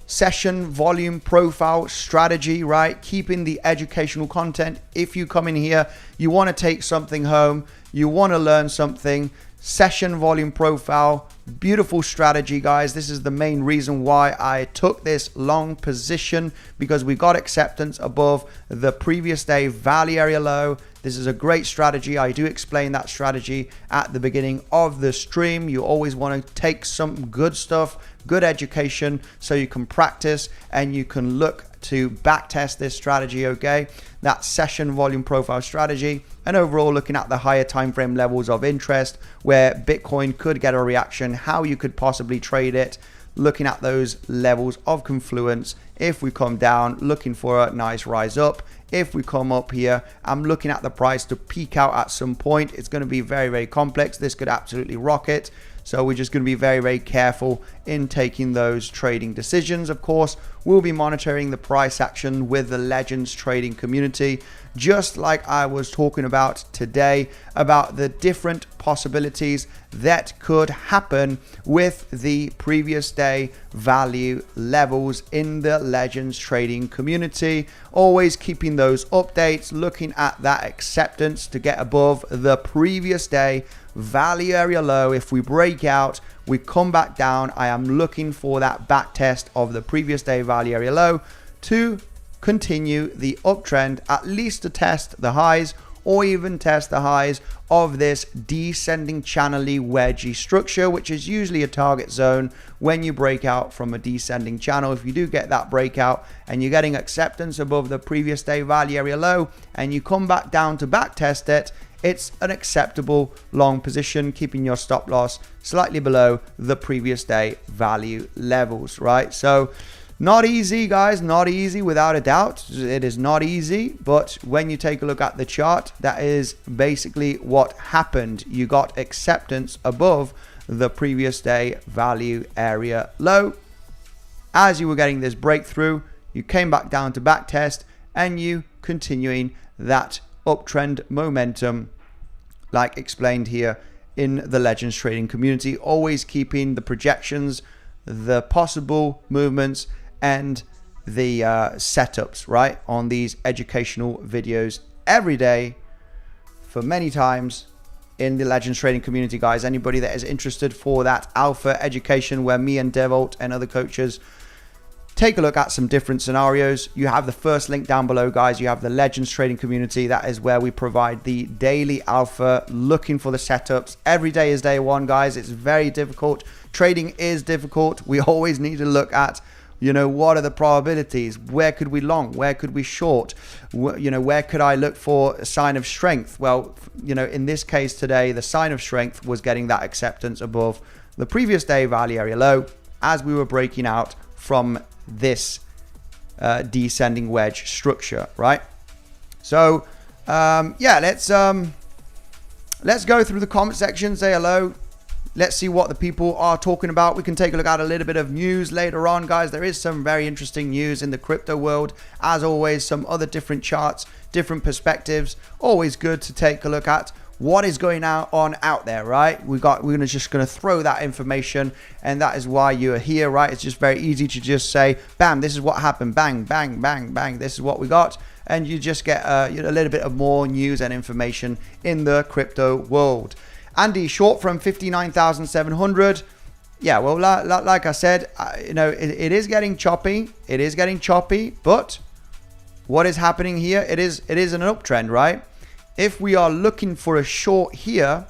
session volume profile strategy, right? Keeping the educational content. If you come in here, you want to take something home, you want to learn something, session volume profile, beautiful strategy, guys. This is the main reason why I took this long position, because we got acceptance above the previous day value area low. This is a great strategy. I do explain that strategy at the beginning of the stream. You always want to take some good stuff, good education, so you can practice and you can look to backtest this strategy, okay? That session volume profile strategy, and overall looking at the higher time frame levels of interest where Bitcoin could get a reaction, how you could possibly trade it, looking at those levels of confluence. If we come down, looking for a nice rise up. If we come up here, I'm looking at the price to peak out at some point. It's going to be very, very complex. This could absolutely rocket. So we're just going to be very, very careful in taking those trading decisions. Of course, we'll be monitoring the price action with the Legends trading community, just like I was talking about today, about the different possibilities that could happen with the previous day value levels in the Legends trading community. Always keeping those updates, looking at that acceptance to get above the previous day value area low. If we break out, we come back down, I am looking for that back test of the previous day value area low to continue the uptrend, at least to test the highs or even test the highs of this descending channel-y wedgie structure, which is usually a target zone when you break out from a descending channel. If you do get that breakout and you're getting acceptance above the previous day value area low and you come back down to back test it, it's an acceptable long position, keeping your stop loss slightly below the previous day value levels, right? So not easy, guys, not easy, without a doubt. It is not easy, but when you take a look at the chart, that is basically what happened. You got acceptance above the previous day value area low. As you were getting this breakthrough, you came back down to back test and you continuing that uptrend momentum, like explained here in the Legends trading community, always keeping the projections, the possible movements, and the setups, right, on these educational videos every day for many times in the Legends trading community, guys. Anybody that is interested for that alpha education where me and 𝗕𝗏𝗏 and other coaches take a look at some different scenarios, you have the first link down below, guys. You have the Legends trading community. That is where we provide the daily alpha, looking for the setups. Every day is day one, guys. It's very difficult. Trading is difficult. We always need to look at, You know, what are the probabilities? Where could we long? Where could we short? You know, where could I look for a sign of strength? Well, you know, in this case today, the sign of strength was getting that acceptance above the previous day value area low as we were breaking out from this descending wedge structure, right? So, yeah, let's go through the comment section, say hello. Let's see what the people are talking about. We can take a look at a little bit of news later on, guys. There is some very interesting news in the crypto world. As always, some other different charts, different perspectives. Always good to take a look at what is going on out there, right? We're just gonna throw that information, and that is why you are here, right? It's just very easy to just say, bam, this is what happened, bang, bang, bang, bang. This is what we got, and you just get a little bit of more news and information in the crypto world. Andy, short from 59,700. Yeah, well, like I said, you know, it is getting choppy. It is getting choppy, but what is happening here? It is an uptrend, right? If we are looking for a short here,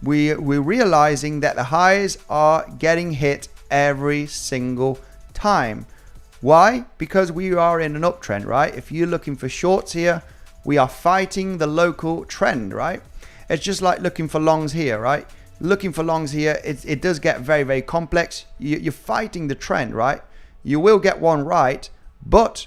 we're realizing that the highs are getting hit every single time. Why? Because we are in an uptrend, right? If you're looking for shorts here, we are fighting the local trend, right? It's just like looking for longs here, right? Looking for longs here, it does get very, very complex. You're fighting the trend, right? You will get one right, but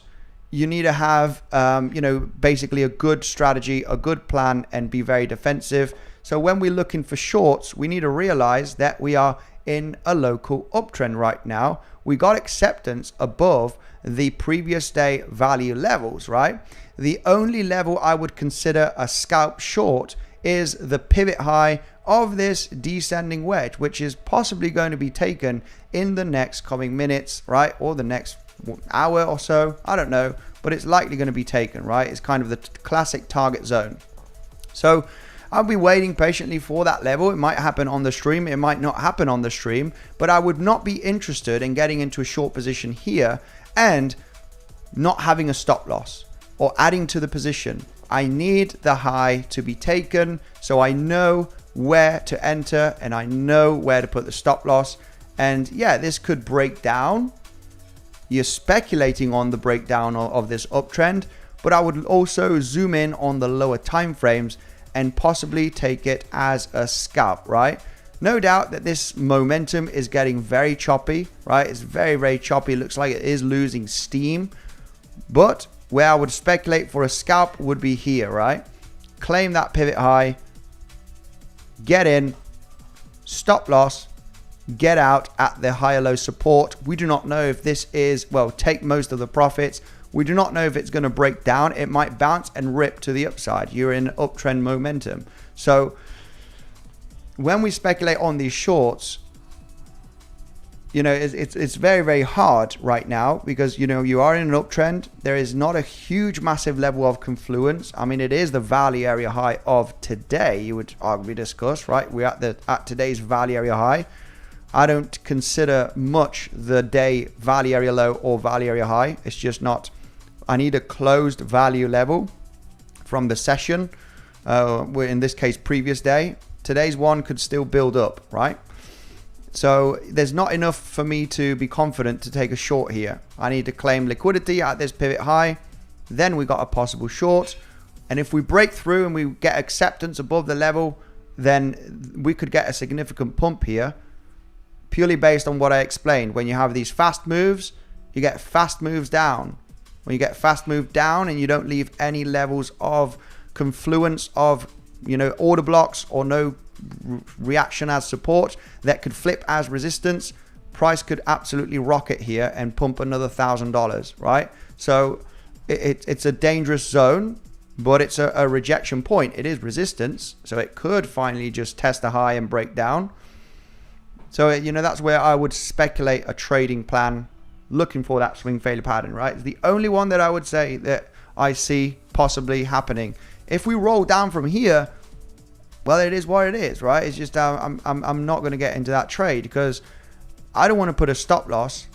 you need to have, you know, basically a good strategy, a good plan, and be very defensive. So when we're looking for shorts, we need to realize that we are in a local uptrend right now. We got acceptance above the previous day value levels, right? The only level I would consider a scalp short is the pivot high of this descending wedge, which is possibly going to be taken in the next coming minutes, right? Or the next hour or so, I don't know, but it's likely going to be taken, right? It's kind of the classic target zone. So I'll be waiting patiently for that level. It might happen on the stream, it might not happen on the stream, but I would not be interested in getting into a short position here and not having a stop loss or adding to the position. I need the high to be taken so I know where to enter and I know where to put the stop loss. And yeah, this could break down. You're speculating on the breakdown of this uptrend, but I would also zoom in on the lower time frames and possibly take it as a scalp, right? No doubt that this momentum is getting very choppy, right? It's very, very choppy. It looks like it is losing steam, but where I would speculate for a scalp would be here, right? Claim that pivot high, get in, stop loss, get out at the higher low support. We do not know if this is, well, take most of the profits. We do not know if it's going to break down. It might bounce and rip to the upside. You're in uptrend momentum. So when we speculate on these shorts, you know, it's very, very hard right now because, you know, you are in an uptrend. There is not a huge, massive level of confluence. I mean, it is the value area high of today, you would arguably discuss, right? We're at today's value area high. I don't consider much the day value area low or value area high. It's just not. I need a closed value level from the session. We're in this case, previous day. Today's one could still build up, right? So there's not enough for me to be confident to take a short here. I need to claim liquidity at this pivot high. Then we got a possible short. And if we break through and we get acceptance above the level, then we could get a significant pump here, purely based on what I explained. When you have these fast moves, you get fast moves down. When you get fast move down and you don't leave any levels of confluence of, you know, order blocks or no reaction as support that could flip as resistance, price could absolutely rocket here and pump another $1,000, right? So it's a dangerous zone, but it's a rejection point. It is resistance, so it could finally just test a high and break down. So, you know, that's where I would speculate a trading plan, looking for that swing failure pattern, right? It's the only one that I would say that I see possibly happening. If we roll down from here, well, it is what it is, right? It's just I'm not going to get into that trade because I don't want to put a stop loss.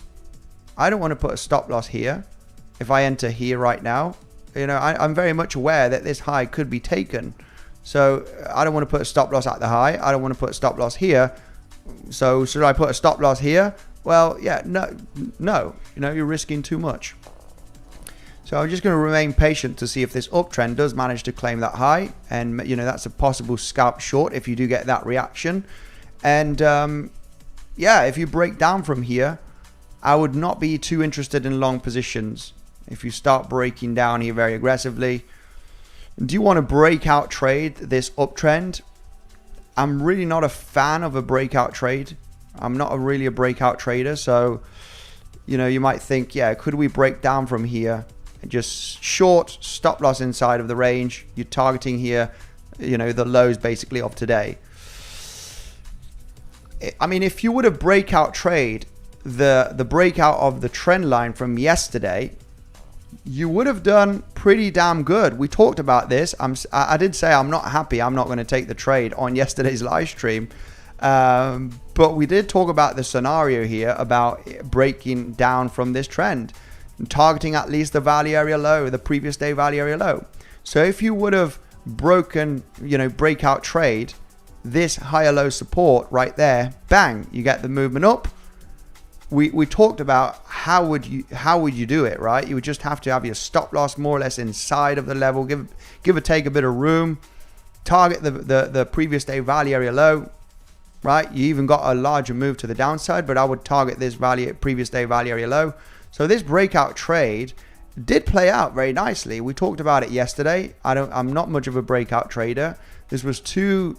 I don't want to put a stop loss here if I enter here right now. You know, I'm very much aware that this high could be taken. So I don't want to put a stop loss at the high. I don't want to put a stop loss here. So should I put a stop loss here well, yeah, no, you're risking too much. So I'm just going to remain patient to see if this uptrend does manage to claim that high. And, that's a possible scalp short if you do get that reaction. And, yeah, if you break down from here, I would not be too interested in long positions. If you start breaking down here very aggressively, do you want to breakout trade this uptrend? I'm really not a fan of a breakout trade. I'm not really a breakout trader. So, you might think, yeah, could we break down from here? Just short, stop loss inside of the range. You're targeting here, the lows basically of today. I mean, if you would have breakout trade the breakout of the trend line from yesterday, you would have done pretty damn good. We talked about this. I did say I'm not happy. I'm not going to take the trade on yesterday's live stream. But we did talk about the scenario here about breaking down from this trend, targeting at least the value area low, the previous day value area low. So if you would have broken, breakout trade this higher low support right there, bang, you get the movement up. We talked about how would you do it, right? You would just have to have your stop loss more or less inside of the level, give or take a bit of room, target the previous day value area low, right? You even got a larger move to the downside, but I would target this previous day value area low. So this breakout trade did play out very nicely. We talked about it yesterday. I'm not much of a breakout trader. This was too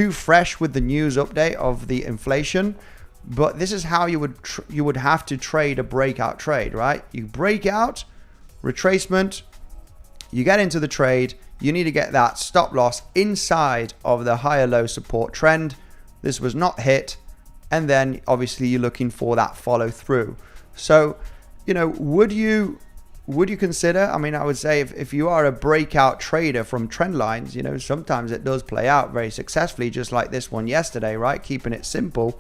fresh with the news update of the inflation, but this is how you would have to trade a breakout trade, right? You break out, retracement, you get into the trade, you need to get that stop loss inside of the higher low support trend. This was not hit, and then obviously you're looking for that follow through. So, would you consider, I mean, I would say if you are a breakout trader from trend lines, sometimes it does play out very successfully, just like this one yesterday, right? Keeping it simple.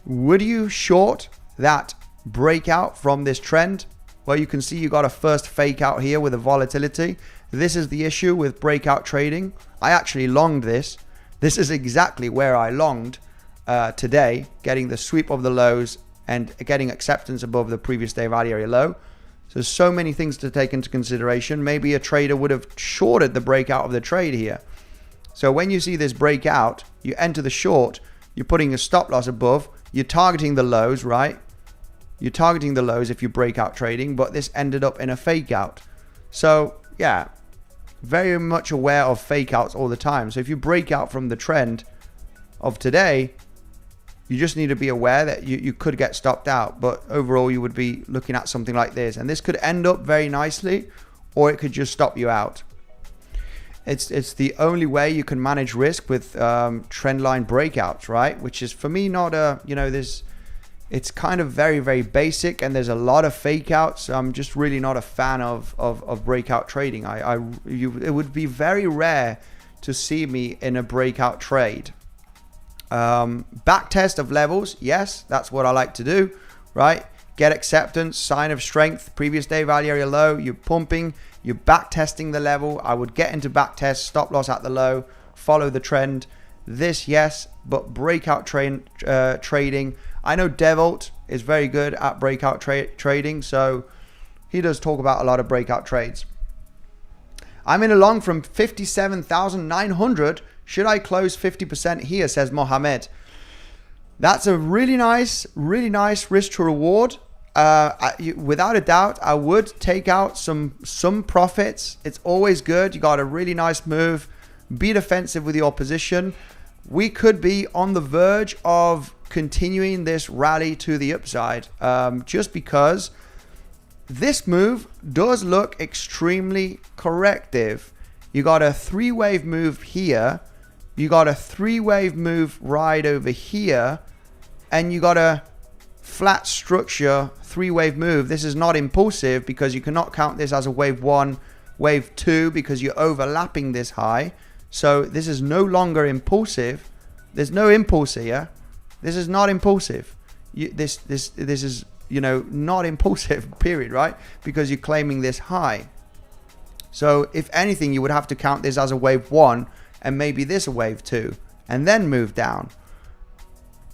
Would you short that breakout from this trend? Well, you can see you got a first fake out here with a volatility. This is the issue with breakout trading. I actually longed this. This is exactly where I longed today, getting the sweep of the lows and getting acceptance above the previous day value area low. So many things to take into consideration. Maybe a trader would have shorted the breakout of the trade here. So when you see this breakout, you enter the short, you're putting a stop loss above, you're targeting the lows, right? You're targeting the lows if you break out trading, but this ended up in a fake out. So yeah, very much aware of fake outs all the time. So if you break out from the trend of today, you just need to be aware that you could get stopped out, but overall you would be looking at something like this, and this could end up very nicely, or it could just stop you out. It's the only way you can manage risk with trend line breakouts, right? Which is for me not it's kind of very, very basic, and there's a lot of fake outs. So I'm just really not a fan of breakout trading. It would be very rare to see me in a breakout trade. Back test of levels, yes, that's what I like to do, right? Get acceptance, sign of strength, previous day value area low, you're pumping, you're back testing the level. I would get into back test, stop loss at the low, follow the trend. This, yes, but breakout trading, I know 𝗕𝗏𝘆𝗽 is very good at breakout trading, so he does talk about a lot of breakout trades. I'm in a long from 57,900. Should I close 50% here, says Mohammed. That's a really nice risk to reward. Without a doubt, I would take out some profits. It's always good. You got a really nice move. Be defensive with your position. We could be on the verge of continuing this rally to the upside, just because this move does look extremely corrective. You got a 3-wave move here. You got a 3-wave move right over here, and you got a flat structure 3-wave move. This is not impulsive because you cannot count this as a wave 1, wave 2 because you're overlapping this high. So this is no longer impulsive. There's no impulse here. This is not impulsive. This is not impulsive, period, right? Because you're claiming this high. So if anything, you would have to count this as a wave 1 and maybe this a wave 2 and then move down.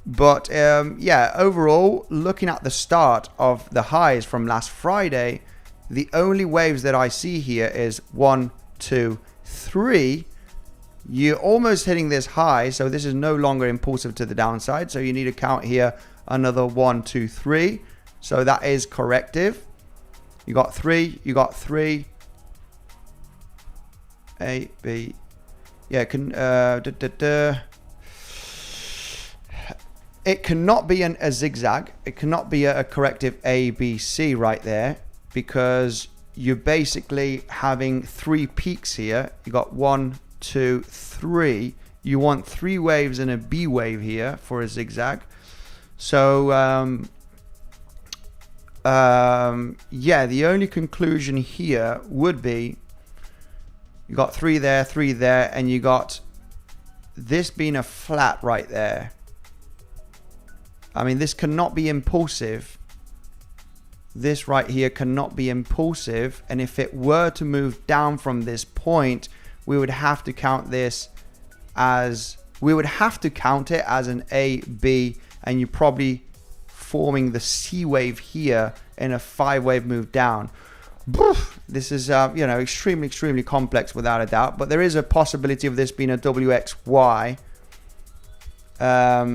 But yeah, overall, looking at the start of the highs from last Friday, the only waves that I see here is 1, 2, 3. You're almost hitting this high, so this is no longer impulsive to the downside. So you need to count here another 1, 2, 3. So that is corrective. You got 3. You got 3. A, B. Yeah, it cannot be a zigzag. It cannot be a corrective A, B, C right there, because you're basically having 3 peaks here. You got 1, 2, 3. You want 3 waves and a B wave here for a zigzag. So yeah, the only conclusion here would be you got 3 there, and you got this being a flat right there. I mean, this cannot be impulsive. This right here cannot be impulsive. And if it were to move down from this point, we would have to count this as, we would have to count it as an A, B, and you're probably forming the C wave here in a 5-wave move down. This is, you know, extremely complex without a doubt, but there is a possibility of this being a WXY.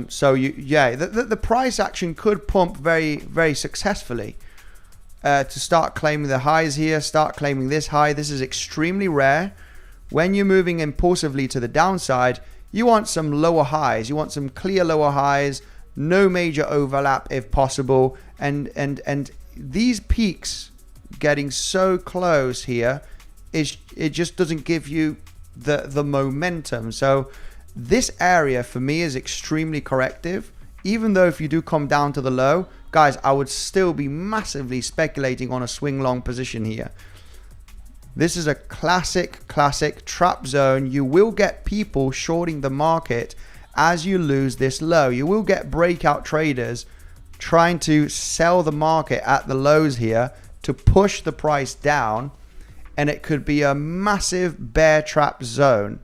So yeah, the price action could pump very successfully to start claiming the highs here, start claiming this high. This is extremely rare. When you're moving impulsively to the downside, you want some lower highs. You want some clear lower highs, no major overlap if possible, and these peaks getting so close here, it just doesn't give you the momentum. So this area for me is extremely corrective. Even though if you do come down to the low, guys, I would still be massively speculating on a swing long position here. This is a classic trap zone. You will get people shorting the market as you lose this low. You will get breakout traders trying to sell the market at the lows here to push the price down, and it could be a massive bear trap zone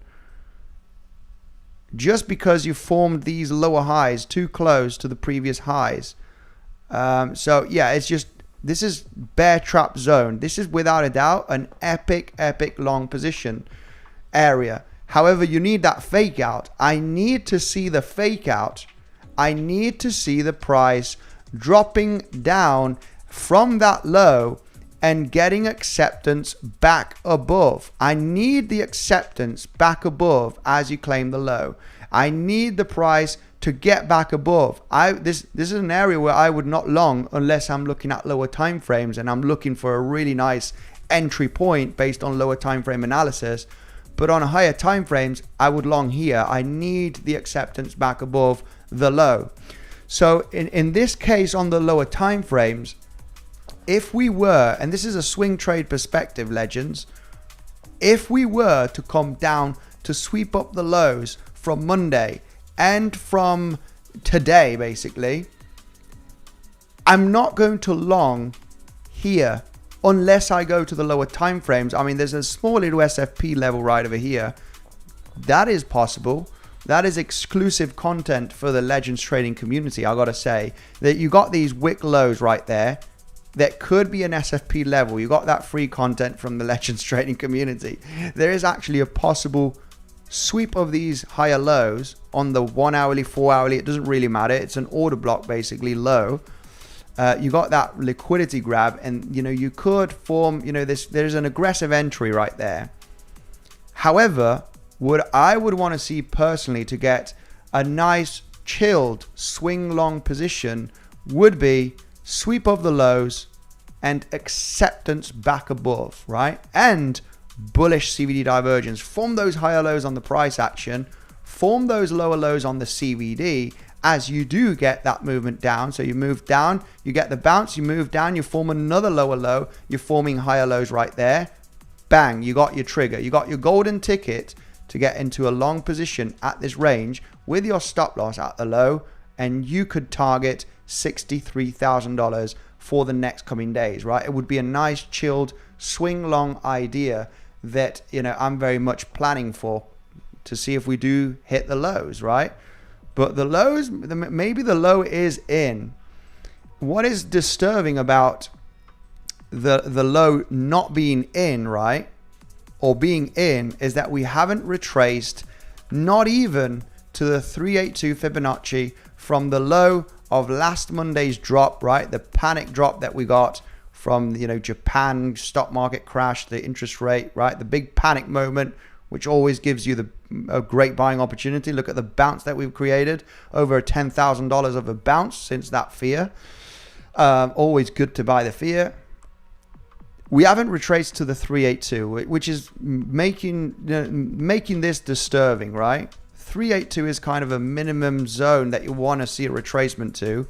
just because you formed these lower highs too close to the previous highs. So yeah, it's just, this is bear trap zone. This is without a doubt an epic long position area. However, you need that fake out. I need to see the fake out. I need to see the price dropping down from that low and getting acceptance back above. I need the acceptance back above as you claim the low. I need the price to get back above. This is an area where I would not long unless I'm looking at lower time frames and I'm looking for a really nice entry point based on lower time frame analysis. But on higher time frames, I would long here. I need the acceptance back above the low. So in this case, on the lower time frames, if we were, and this is a swing trade perspective, legends, if we were to come down to sweep up the lows from Monday and from today, basically, I'm not going to long here unless I go to the lower time frames. I mean, there's a small little SFP level right over here. That is possible. That is exclusive content for the Legends trading community. I gotta say that you got these wick lows right there. That could be an SFP level. You got that free content from the Legends trading community. There is actually a possible sweep of these higher lows on the 1 hourly, 4 hourly. It doesn't really matter. It's an order block basically low. You got that liquidity grab, and you know you could form. You know there's an aggressive entry right there. However, what I would want to see personally to get a nice chilled swing long position would be sweep of the lows and acceptance back above, right? And bullish CVD divergence. Form those higher lows on the price action, form those lower lows on the CVD as you do get that movement down. So you move down, you get the bounce, you move down, you form another lower low, you're forming higher lows right there. Bang, you got your trigger. You got your golden ticket to get into a long position at this range with your stop loss at the low, and you could target $63,000 for the next coming days, right? It would be a nice chilled swing long idea that, you know, I'm very much planning for to see if we do hit the lows, right? But the lows, maybe the low is in. What is disturbing about the low not being in, right, or being in, is that we haven't retraced, not even to the 382 Fibonacci from the low of last Monday's drop, right? The panic drop that we got from, you know, Japan stock market crash, the interest rate, right? The big panic moment, which always gives you a great buying opportunity. Look at the bounce that we've created, over $10,000 of a bounce since that fear. Always good to buy the fear. We haven't retraced to the 382, which is making this disturbing, right? 382 is kind of a minimum zone that you want to see a retracement to.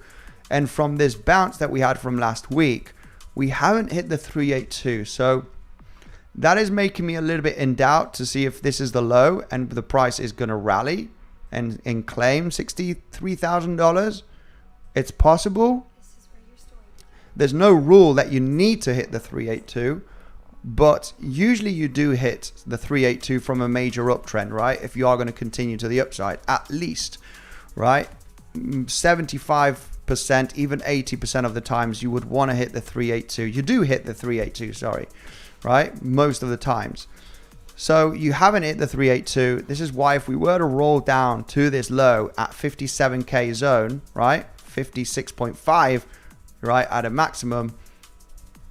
And from this bounce that we had from last week, we haven't hit the 382. So that is making me a little bit in doubt to see if this is the low and the price is going to rally and claim $63,000. It's possible. There's no rule that you need to hit the 382, but usually you do hit the 382 from a major uptrend, right? If you are going to continue to the upside, at least, right? 75%, even 80% of the times you would want to hit the 382. You do hit the 382, sorry, right? Most of the times. So you haven't hit the 382. This is why if we were to roll down to this low at 57K zone, right? 56.5, right, at a maximum,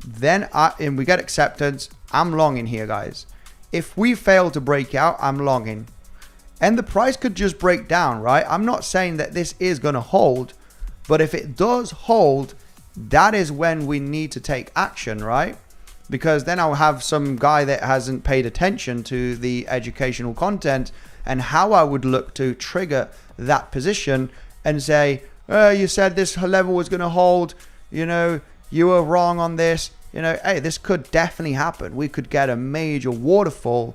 then and we get acceptance, I'm longing here, guys. If we fail to break out, I'm longing. And the price could just break down, right? I'm not saying that this is going to hold, but if it does hold, that is when we need to take action, right? Because then I'll have some guy that hasn't paid attention to the educational content and how I would look to trigger that position and say, oh, you said this level was going to hold, you know, you were wrong on this, you know, hey, this could definitely happen. We could get a major waterfall,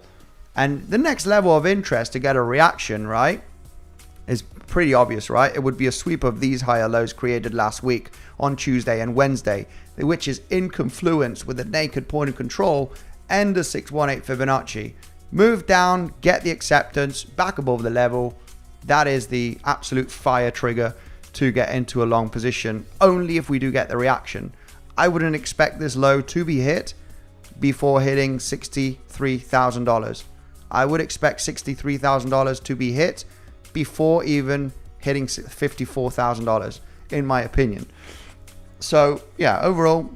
and the next level of interest to get a reaction, right, is pretty obvious, right? It would be a sweep of these higher lows created last week on Tuesday and Wednesday, which is in confluence with the naked point of control and the 618 Fibonacci. Move down, get the acceptance back above the level. That is the absolute fire trigger to get into a long position, only if we do get the reaction. I wouldn't expect this low to be hit before hitting $63,000. I would expect $63,000 to be hit before even hitting $54,000, in my opinion. So yeah, overall,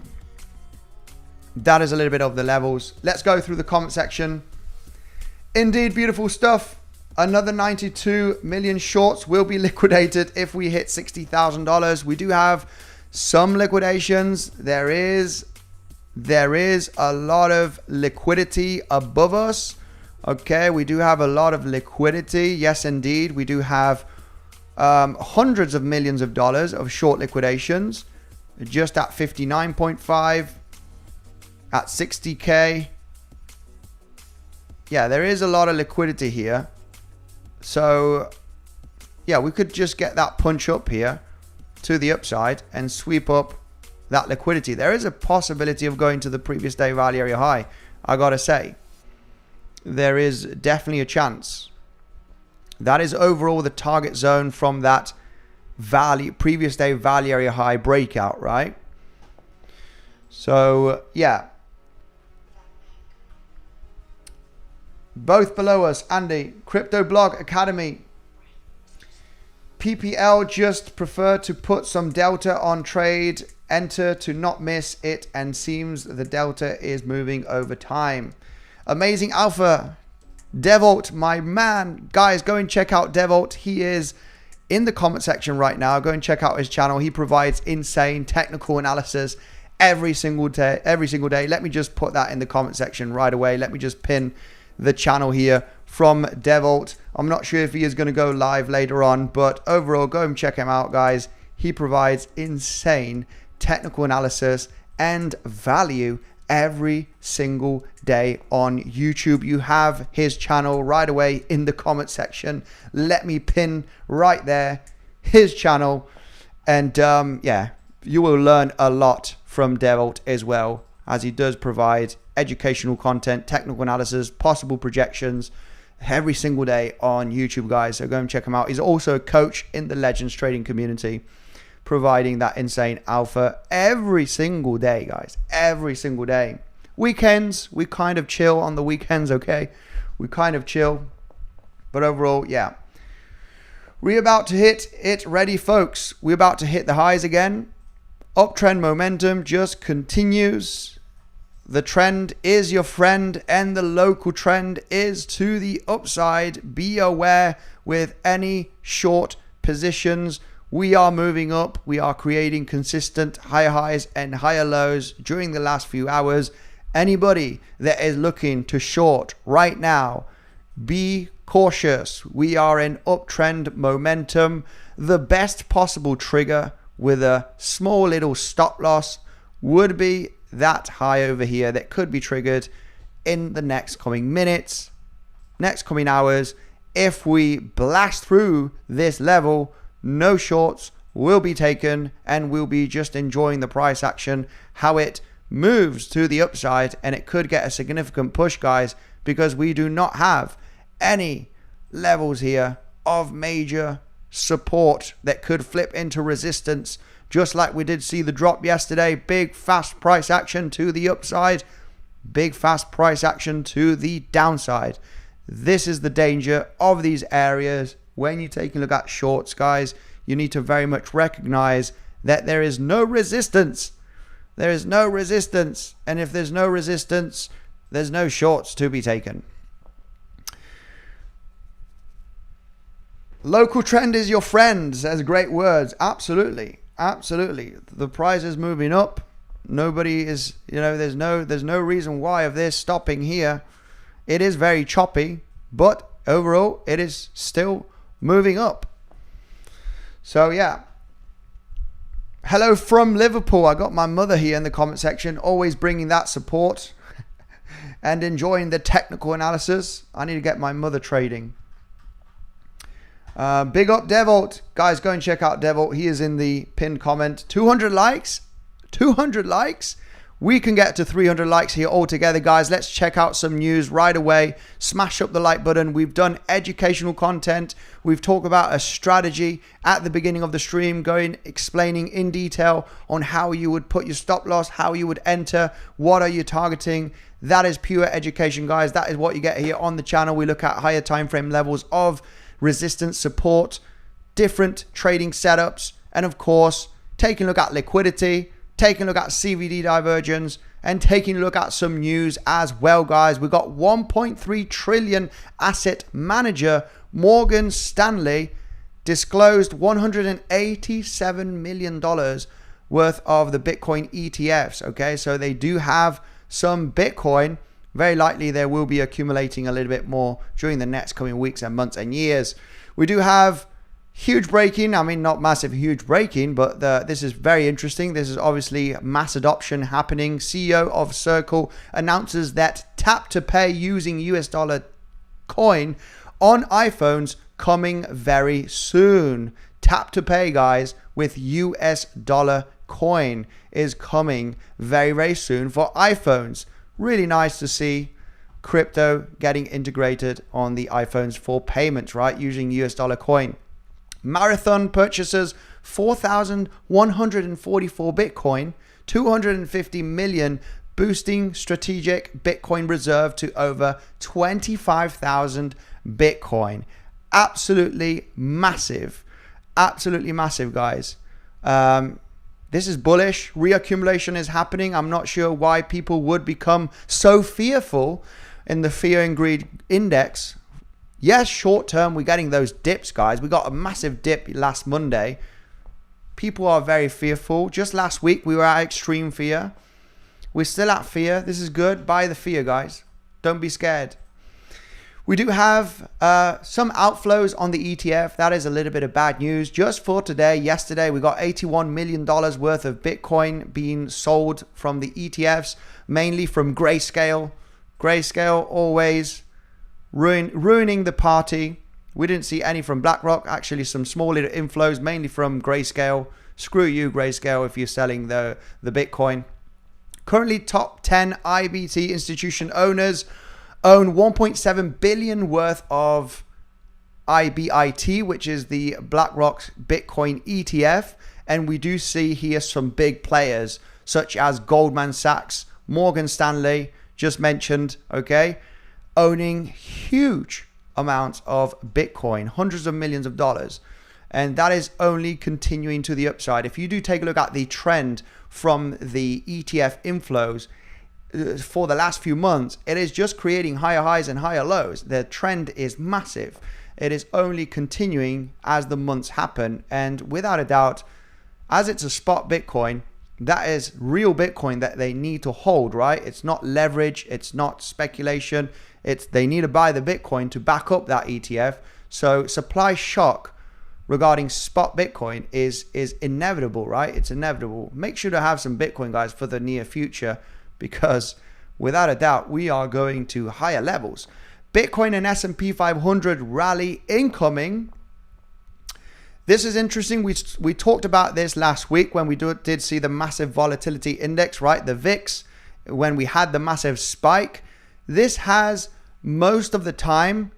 that is a little bit of the levels. Let's go through the comment section. Indeed, beautiful stuff. Another 92 million shorts will be liquidated if we hit $60,000. We do have some liquidations. There is a lot of liquidity above us. Okay, we do have a lot of liquidity. Yes, indeed. We do have hundreds of millions of dollars of short liquidations. Just at 59.5, at 60K. Yeah, there is a lot of liquidity here. So yeah, we could just get that punch up here to the upside and sweep up that liquidity. There is a possibility of going to the previous day value area high. I gotta say, there is definitely a chance. That is overall the target zone from that previous day value area high breakout, right? So yeah, both below us, Andy, Crypto Blog Academy. PPL just prefer to put some delta on trade, enter to not miss it, and seems the delta is moving over time. Amazing Alpha, 𝗬𝗍𝗆, my man. Guys, go and check out 𝗬𝗍𝗆. He is in the comment section right now. Go and check out his channel. He provides insane technical analysis every single day. Let me just put that in the comment section right away. Let me just pin the channel here from 𝗬𝗍𝗆. I'm not sure if he is going to go live later on, but overall, go and check him out, guys. He provides insane technical analysis and value every single day on YouTube. You have his channel right away in the comment section. Let me pin right there his channel, and yeah, you will learn a lot from 𝗬𝗍𝗆 as well, as he does provide educational content, technical analysis, possible projections, every single day on YouTube, guys. So go and check him out. He's also a coach in the Legends trading community, providing that insane alpha every single day, guys. Every single day. Weekends, we kind of chill on the weekends, okay? We kind of chill. But overall, yeah. We're about to hit it ready, folks. We're about to hit the highs again. Uptrend momentum just continues. The trend is your friend, and the local trend is to the upside. Be aware with any short positions. We are moving up. We are creating consistent higher highs and higher lows during the last few hours. Anybody that is looking to short right now, be cautious. We are in uptrend momentum. The best possible trigger with a small little stop loss would be that high over here that could be triggered in the next coming minutes, next coming hours. If we blast through this level, no shorts will be taken, and we'll be just enjoying the price action, how it moves to the upside, and it could get a significant push, guys, because we do not have any levels here of major support that could flip into resistance, just like we did see the drop yesterday. Big fast price action to the upside, big fast price action to the downside. This is the danger of these areas. When you're taking a look at shorts, guys, you need to very much recognize that there is no resistance. There is no resistance, and if there's no resistance, there's no shorts to be taken. Local trend is your friend, says great words. Absolutely. Absolutely. The price is moving up. Nobody is, there's no reason why of this stopping here. It is very choppy, but overall it is still moving up. So yeah. Hello from Liverpool. I got my mother here in the comment section, always bringing that support and enjoying the technical analysis. I need to get my mother trading. Big up 𝗕𝗏𝗍𝗏. Guys, go and check out 𝗕𝗏𝗍𝗏. He is in the pinned comment. 200 likes. 200 likes. We can get to 300 likes here altogether, guys. Let's check out some news right away. Smash up the like button. We've done educational content. We've talked about a strategy at the beginning of the stream, explaining in detail on how you would put your stop loss, how you would enter, what are you targeting. That is pure education, guys. That is what you get here on the channel. We look at higher time frame levels of resistance, support, different trading setups, and of course taking a look at liquidity, taking a look at CVD divergence, and taking a look at some news as well, guys. We've got 1.3 trillion asset manager Morgan Stanley disclosed $187 million worth of the Bitcoin ETFs. Okay, so they do have some Bitcoin. Very likely there will be accumulating a little bit more during the next coming weeks and months and years. We do have huge breaking. I mean, not massive, huge breaking, but this is very interesting. This is obviously mass adoption happening. CEO of Circle announces that tap to pay using US dollar coin on iPhones coming very soon. Tap to pay, guys, with US dollar coin is coming very, very soon for iPhones. Really nice to see crypto getting integrated on the iPhones for payments, right? Using US dollar coin. Marathon purchases 4,144 Bitcoin, 250 million, boosting strategic Bitcoin reserve to over 25,000 Bitcoin. Absolutely massive. Absolutely massive, guys. This is bullish. Reaccumulation is happening. I'm not sure why people would become so fearful in the fear and greed index. Yes, short term, we're getting those dips, guys. We got a massive dip last Monday. People are very fearful. Just last week, we were at extreme fear. We're still at fear. This is good. Buy the fear, guys. Don't be scared. We do have some outflows on the ETF. That is a little bit of bad news. Just for today, yesterday, we got $81 million worth of Bitcoin being sold from the ETFs, mainly from Grayscale. Grayscale always ruining the party. We didn't see any from BlackRock. Actually, some small little inflows, mainly from Grayscale. Screw you, Grayscale, if you're selling the Bitcoin. Currently, top 10 IBT institution owners own 1.7 billion worth of IBIT, which is the BlackRock's Bitcoin ETF. And we do see here some big players such as Goldman Sachs, Morgan Stanley, just mentioned, okay, owning huge amounts of Bitcoin, hundreds of millions of dollars. And that is only continuing to the upside. If you do take a look at the trend from the ETF inflows for the last few months, it is just creating higher highs and higher lows. The trend is massive. It is only continuing as the months happen. And without a doubt, as it's a spot Bitcoin, that is real Bitcoin that they need to hold, right? It's not leverage. It's not speculation. They need to buy the Bitcoin to back up that ETF. So supply shock regarding spot Bitcoin is inevitable, right? It's inevitable. Make sure to have some Bitcoin, guys, for the near future, because without a doubt, we are going to higher levels. Bitcoin and S&P 500 rally incoming. This is interesting. We talked about this last week when we did see the massive volatility index, right? The VIX, when we had the massive spike. This has most of the time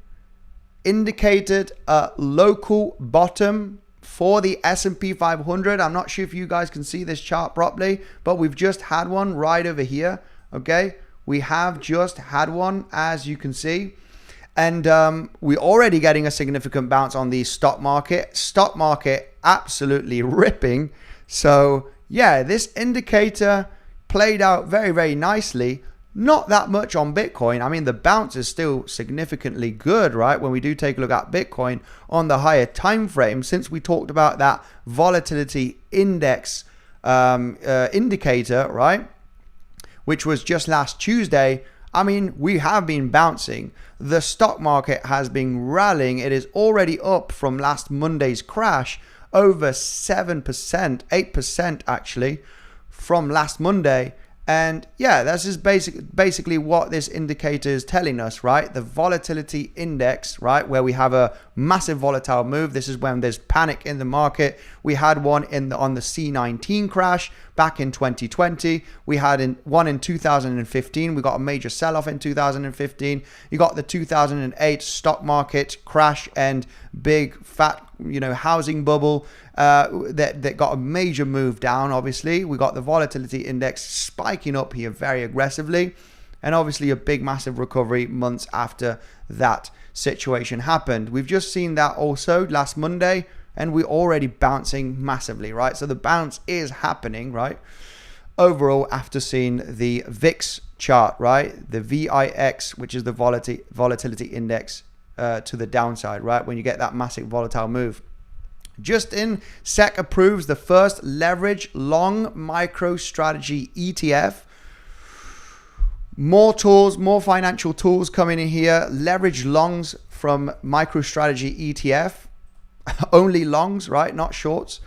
indicated a local bottom for the S&P 500. I'm not sure if you guys can see this chart properly, but we've just had one right over here, okay? We have just had one, as you can see. And we're already getting a significant bounce on the stock market. Stock market absolutely ripping. So yeah, this indicator played out very, very nicely. Not that much on Bitcoin. I mean, the bounce is still significantly good, right? When we do take a look at Bitcoin on the higher time frame, since we talked about that volatility index indicator, right? Which was just last Tuesday. I mean, we have been bouncing. The stock market has been rallying. It is already up from last Monday's crash, over 7%, 8% actually, from last Monday. And yeah, this is basically what this indicator is telling us, right? The volatility index, right? Where we have a massive volatile move. This is when there's panic in the market. We had one on the C19 crash back in 2020. We had one in 2015. We got a major sell-off in 2015. You got the 2008 stock market crash and big fat, housing bubble that got a major move down. Obviously, we got the volatility index spiking up here very aggressively, and obviously a big massive recovery months after that situation happened. We've just seen that also last Monday, and we're already bouncing massively, right? So the bounce is happening, right? Overall, after seeing the VIX chart, right? The VIX, which is the volatility index to the downside, right? When you get that massive volatile move. Justin, SEC approves the first leverage long micro strategy ETF. More tools, more financial tools coming in here. Leverage longs from MicroStrategy ETF. Only longs, right? Not shorts.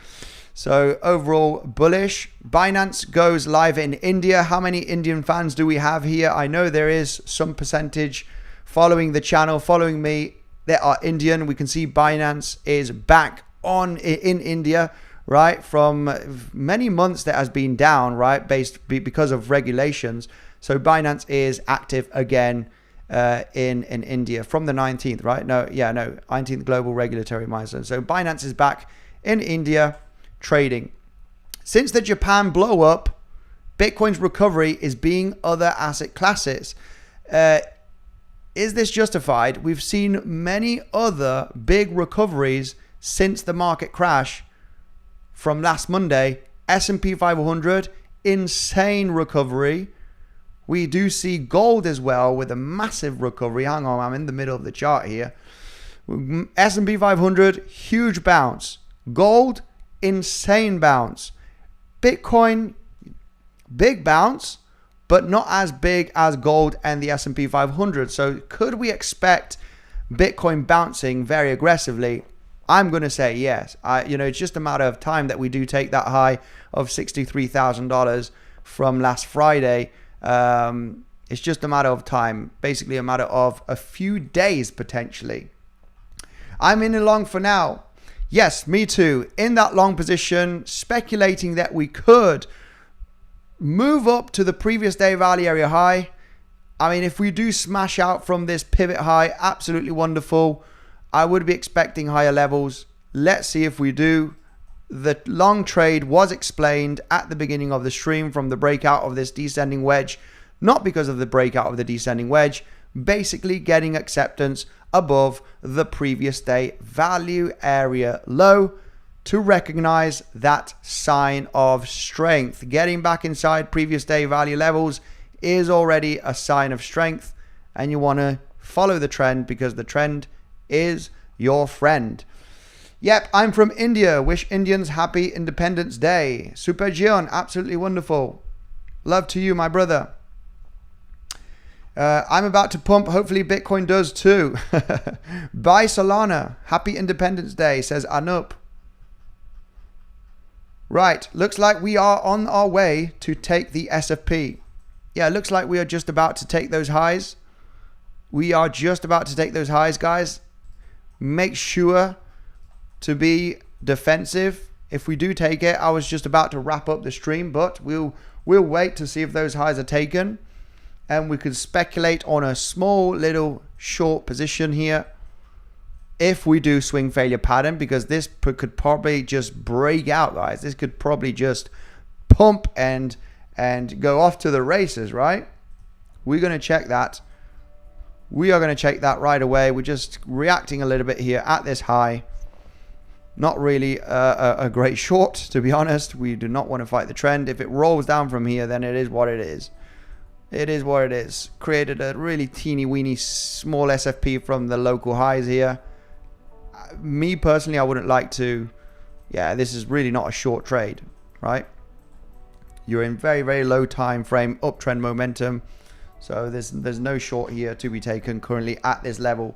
So overall bullish. Binance goes live in India. How many Indian fans do we have here? I know there is some percentage following the channel, following me, that are Indian. We can see Binance is back in India, right? From many months that has been down, right? Because of regulations. So Binance is active again in India from the 19th, right? 19th global regulatory milestone. So Binance is back in India trading. Since the Japan blow up, Bitcoin's recovery is being other asset classes. Is this justified? We've seen many other big recoveries since the market crash from last Monday. S&P 500, insane recovery. We do see gold as well with a massive recovery. Hang on, I'm in the middle of the chart here. S&P 500, huge bounce. Gold, insane bounce. Bitcoin, big bounce, but not as big as gold and the S&P 500. So could we expect Bitcoin bouncing very aggressively? I'm going to say yes. It's just a matter of time that we do take that high of $63,000 from last Friday. It's just a matter of time, basically a matter of a few days potentially. I'm in a long for now. Yes, me too. In that long position, speculating that we could move up to the previous day value area high I mean, if we do smash out from this pivot high, absolutely wonderful. I would be expecting higher levels. Let's see if we do. The long trade was explained at the beginning of the stream from the breakout of this descending wedge, not because of the breakout of the descending wedge, basically getting acceptance above the previous day value area low to recognize that sign of strength. Getting back inside previous day value levels is already a sign of strength, and you want to follow the trend because the trend is your friend. Yep, I'm from India. Wish Indians happy Independence Day. 𝗬cie𝗵𝗿, absolutely wonderful. Love to you, my brother. I'm about to pump. Hopefully Bitcoin does too. Bye Solana. Happy Independence Day, says Anup. Right, looks like we are on our way to take the SFP. Yeah, looks like we are just about to take those highs. We are just about to take those highs, guys. Make sure to be defensive. If we do take it, I was just about to wrap up the stream, but we'll wait to see if those highs are taken. And we could speculate on a small little short position here if we do swing failure pattern, because this could probably just break out, guys. This could probably just pump and go off to the races, right? We're going to check that. We are going to check that right away. We're just reacting a little bit here at this high. Not really a great short, to be honest. We do not want to fight the trend. If it rolls down from here, then it is what it is. It is what it is. Created a really teeny weeny small SFP from the local highs here. Me personally, I wouldn't like to. Yeah, this is really not a short trade, right? You're in very, very low time frame uptrend momentum. So there's no short here to be taken currently at this level.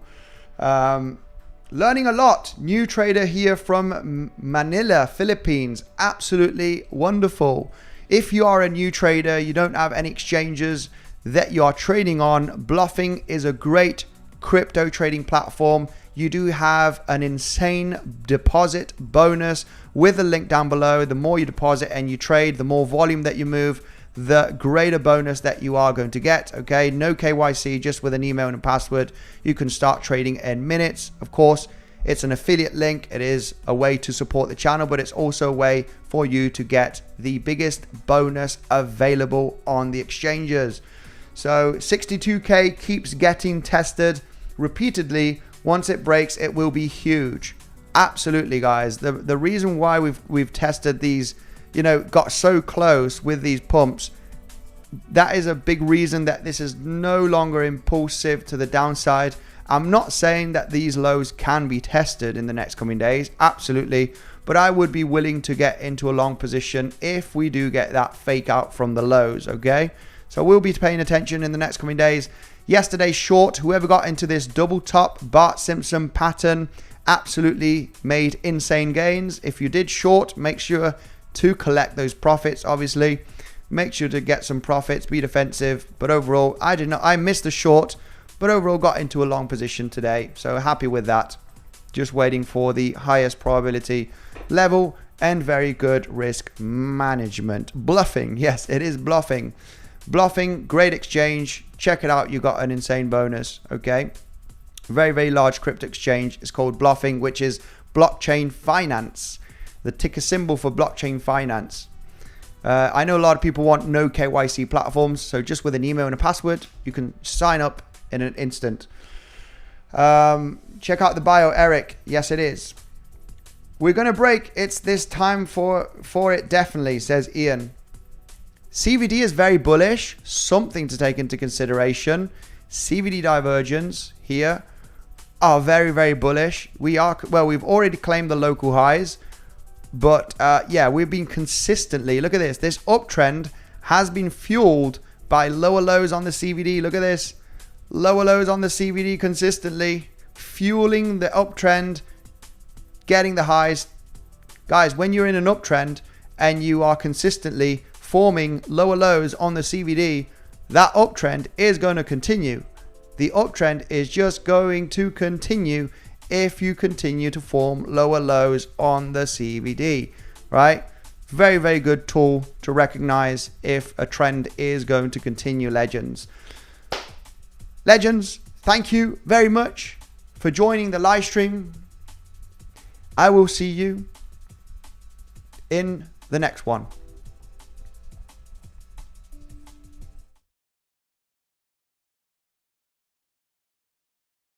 Learning a lot. New trader here from Manila, Philippines. Absolutely wonderful. If you are a new trader, you don't have any exchanges that you are trading on, Bluffing is a great crypto trading platform. You do have an insane deposit bonus with the link down below. The more you deposit and you trade, the more volume that you move, the greater bonus that you are going to get. Okay, no KYC, just with an email and a password, you can start trading in minutes. Of course, it's an affiliate link. It is a way to support the channel, but it's also a way for you to get the biggest bonus available on the exchanges. So 62K keeps getting tested repeatedly. Once it breaks, it will be huge. Absolutely, guys. The reason why we've tested these, you know, got so close with these pumps, that is a big reason that this is no longer impulsive to the downside. I'm not saying that these lows can be tested in the next coming days, absolutely, but I would be willing to get into a long position if we do get that fake out from the lows, okay? So we'll be paying attention in the next coming days. Yesterday's short, whoever got into this double top Bart Simpson pattern absolutely made insane gains. If you did short, make sure to collect those profits, obviously. Make sure to get some profits, be defensive. But overall, I missed the short, but overall got into a long position today. So happy with that. Just waiting for the highest probability level and very good risk management. Bluffing, yes, it is Bluffing. Bluffing, great exchange. Check it out. You got an insane bonus. Okay. Very, very large crypto exchange. It's called Bluffing, which is blockchain finance. The ticker symbol for blockchain finance. I know a lot of people want no KYC platforms. So just with an email and a password, you can sign up in an instant. Check out the bio, Eric. Yes, it is. We're going to break. It's this time for it, definitely, says Ian. CVD is very bullish, something to take into consideration. CVD divergence here are very, very bullish. We've already claimed the local highs, but yeah, we've been consistently, look at this. This uptrend has been fueled by lower lows on the CVD. Look at this. Lower lows on the CVD consistently fueling the uptrend, getting the highs. Guys, when you're in an uptrend and you are consistently forming lower lows on the CVD, that uptrend is going to continue. The uptrend is just going to continue if you continue to form lower lows on the CVD, right? Very, very good tool to recognize if a trend is going to continue, legends. Legends, thank you very much for joining the live stream. I will see you in the next one.